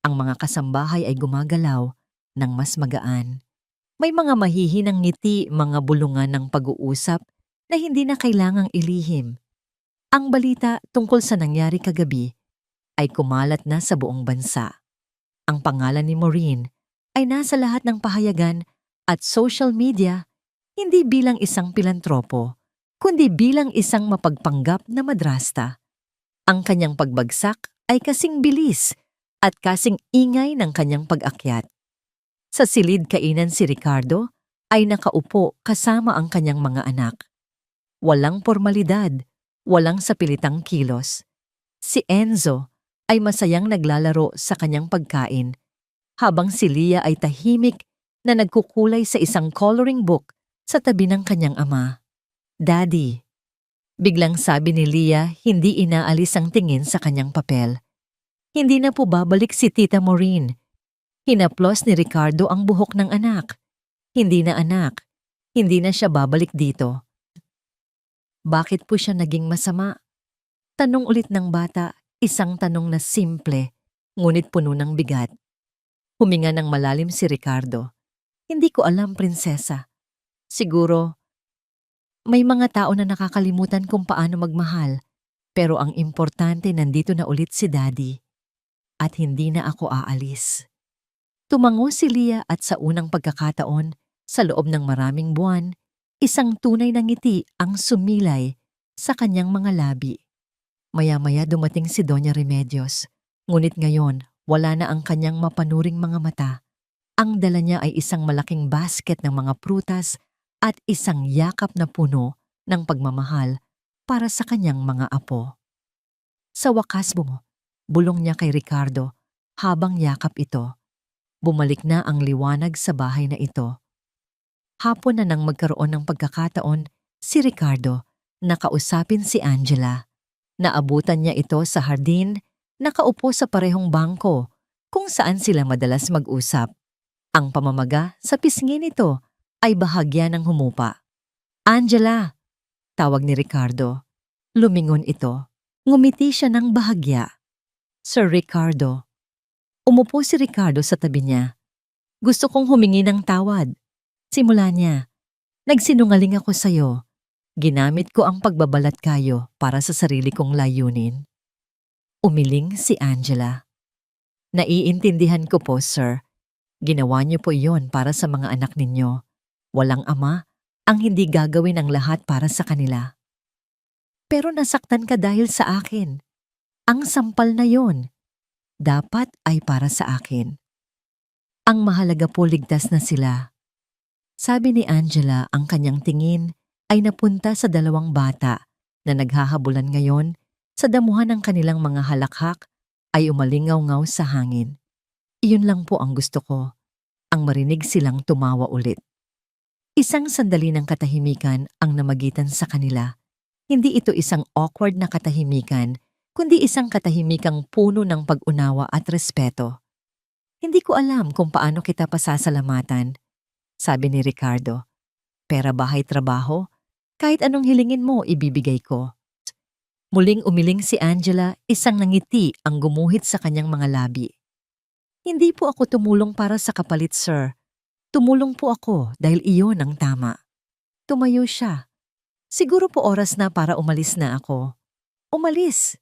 Ang mga kasambahay ay gumagalaw ng mas magaan. May mga mahihinang ngiti, mga bulungan ng pag-uusap na hindi na kailangang ilihim. Ang balita tungkol sa nangyari kagabi ay kumalat na sa buong bansa. Ang pangalan ni Maureen ay nasa lahat ng pahayagan at social media, hindi bilang isang pilantropo, kundi bilang isang mapagpanggap na madrasta. Ang kanyang pagbagsak ay kasing bilis at kasing ingay ng kanyang pag-akyat. Sa silid kainan si Ricardo ay nakaupo kasama ang kanyang mga anak. Walang formalidad, walang sapilitang kilos. Si Enzo ay masayang naglalaro sa kanyang pagkain, habang si Leah ay tahimik na nagkukulay sa isang coloring book sa tabi ng kanyang ama. Daddy. Biglang sabi ni Leah, hindi inaalis ang tingin sa kanyang papel. Hindi na po babalik si Tita Maureen. Hinaplos ni Ricardo ang buhok ng anak. Hindi na anak. Hindi na siya babalik dito. Bakit po siya naging masama? Tanong ulit ng bata, isang tanong na simple, ngunit puno ng bigat. Huminga ng malalim si Ricardo. Hindi ko alam, prinsesa. Siguro, may mga tao na nakakalimutan kung paano magmahal, pero ang importante nandito na ulit si Daddy. At hindi na ako aalis. Tumango si Leah at sa unang pagkakataon, sa loob ng maraming buwan, isang tunay na ngiti ang sumilay sa kanyang mga labi. Maya-maya dumating si Doña Remedios, ngunit ngayon wala na ang kanyang mapanuring mga mata. Ang dala niya ay isang malaking basket ng mga prutas at isang yakap na puno ng pagmamahal para sa kanyang mga apo. Sa wakas bulong niya kay Ricardo habang yakap ito. Bumalik na ang liwanag sa bahay na ito. Hapon na nang magkaroon ng pagkakataon, si Ricardo nakausapin si Angela. Naabutan niya ito sa hardin, nakaupo sa parehong bangko kung saan sila madalas mag-usap. Ang pamamaga sa pisngi nito ay bahagya ng humupa. Angela! Tawag ni Ricardo. Lumingon ito. Ngumiti siya ng bahagya. Sir Ricardo. Umupo si Ricardo sa tabi niya. Gusto kong humingi ng tawad. Simula niya. Nagsinungaling ako sa'yo. Ginamit ko ang pagbabalat kayo para sa sarili kong layunin. Umiling si Angela. Naiintindihan ko po, sir. Ginawa niyo po iyon para sa mga anak ninyo. Walang ama ang hindi gagawin ang lahat para sa kanila. Pero nasaktan ka dahil sa akin. Ang sampal na yon, dapat ay para sa akin. Ang mahalaga po ligtas na sila. Sabi ni Angela, ang kanyang tingin ay napunta sa dalawang bata na naghahabulan ngayon sa damuhan ng kanilang mga halakhak ay umalingaw-ngaw sa hangin. Iyon lang po ang gusto ko, ang marinig silang tumawa ulit. Isang sandali ng katahimikan ang namagitan sa kanila. Hindi ito isang awkward na katahimikan, kundi isang katahimikang puno ng pag-unawa at respeto. Hindi ko alam kung paano kita pasasalamatan, sabi ni Ricardo. Pera, bahay, trabaho, kahit anong hilingin mo ibibigay ko. Muling umiling si Angela, isang nangiti ang gumuhit sa kanyang mga labi. Hindi po ako tumulong para sa kapalit, sir. Tumulong po ako dahil iyon ang tama. Tumayo siya. Siguro po oras na para umalis na ako. Umalis?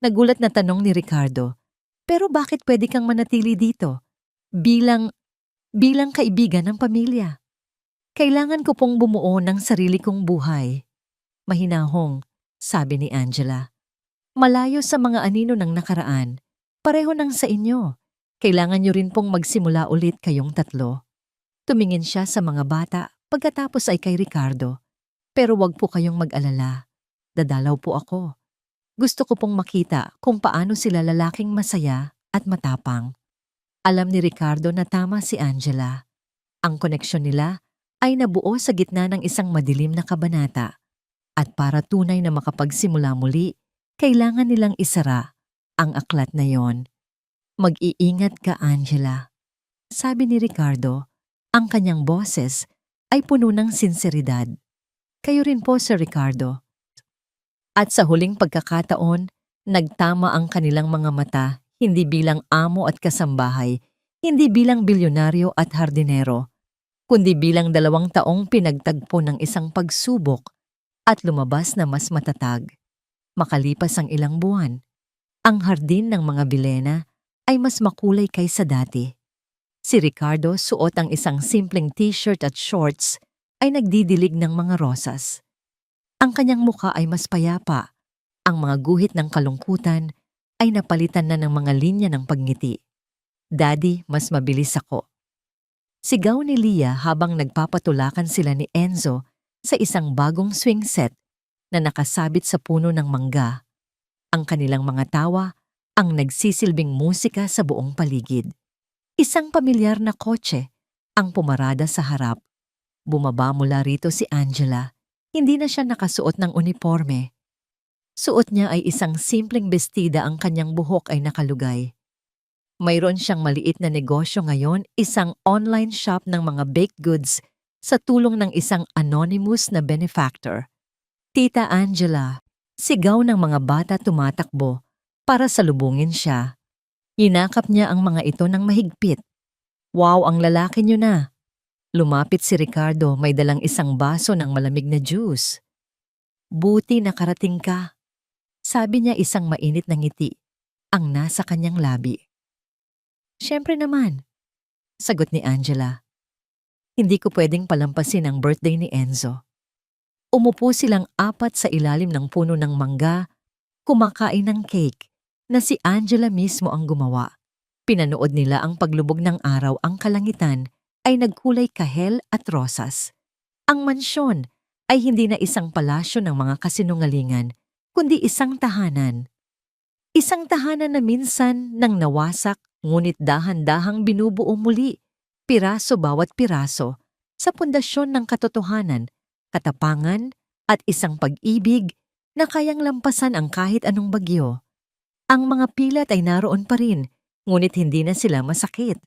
Nagulat na tanong ni Ricardo. Pero bakit pwede kang manatili dito? Bilang kaibigan ng pamilya. Kailangan ko pong bumuo ng sarili kong buhay. Mahinahong, sabi ni Angela. Malayo sa mga anino ng nakaraan. Pareho nang sa inyo. Kailangan niyo rin pong magsimula ulit kayong tatlo. Tumingin siya sa mga bata pagkatapos ay kay Ricardo. Pero wag po kayong mag-alala. Dadalaw po ako. Gusto ko pong makita kung paano sila lalaking masaya at matapang. Alam ni Ricardo na tama si Angela. Ang koneksyon nila ay nabuo sa gitna ng isang madilim na kabanata. At para tunay na makapagsimula muli, kailangan nilang isara ang aklat na yon. Mag-iingat ka, Angela. Sabi ni Ricardo, ang kanyang boses ay puno ng sinseridad. Kayo rin po, Sir Ricardo. At sa huling pagkakataon, nagtama ang kanilang mga mata, hindi bilang amo at kasambahay, hindi bilang bilyonaryo at hardinero, kundi bilang 2 taong pinagtagpo ng isang pagsubok at lumabas na mas matatag. Makalipas ang ilang buwan, ang hardin ng mga Vilena ay mas makulay kaysa dati. Si Ricardo, suot ang isang simpleng t-shirt at shorts, ay nagdidilig ng mga rosas. Ang kanyang mukha ay mas payapa. Ang mga guhit ng kalungkutan ay napalitan na ng mga linya ng pagngiti. Daddy, mas mabilis ako. Sigaw ni Leah habang nagpapatulakan sila ni Enzo sa isang bagong swing set na nakasabit sa puno ng mangga. Ang kanilang mga tawa ang nagsisilbing musika sa buong paligid. Isang pamilyar na kotse ang pumarada sa harap. Bumaba mula rito si Angela. Hindi na siya nakasuot ng uniforme. Suot niya ay isang simpleng bestida, ang kanyang buhok ay nakalugay. Mayroon siyang maliit na negosyo ngayon, isang online shop ng mga baked goods sa tulong ng isang anonymous na benefactor. Tita Angela, sigaw ng mga bata tumatakbo para salubungin siya. Hinakap niya ang mga ito ng mahigpit. Wow, ang lalaki niyo na. Lumapit si Ricardo, may dalang isang baso ng malamig na juice. Buti nakarating ka. Sabi niya, isang mainit na ngiti ang nasa kanyang labi. Siyempre naman, sagot ni Angela. Hindi ko pwedeng palampasin ang birthday ni Enzo. Umupo silang 4 sa ilalim ng puno ng mangga, kumakain ng cake na si Angela mismo ang gumawa. Pinanood nila ang paglubog ng araw, ang kalangitan ay nagkulay kahel at rosas. Ang mansyon ay hindi na isang palasyo ng mga kasinungalingan, kundi isang tahanan. Isang tahanan na minsan nang nawasak, ngunit dahan-dahang binubuo muli, piraso bawat piraso, sa pundasyon ng katotohanan, katapangan at isang pag-ibig na kayang lampasan ang kahit anong bagyo. Ang mga pilat ay naroon pa rin, ngunit hindi na sila masakit.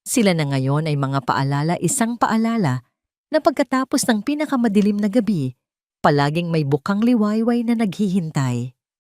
Sila na ngayon ay mga paalala, isang paalala na pagkatapos ng pinakamadilim na gabi, palaging may bukang liwayway na naghihintay.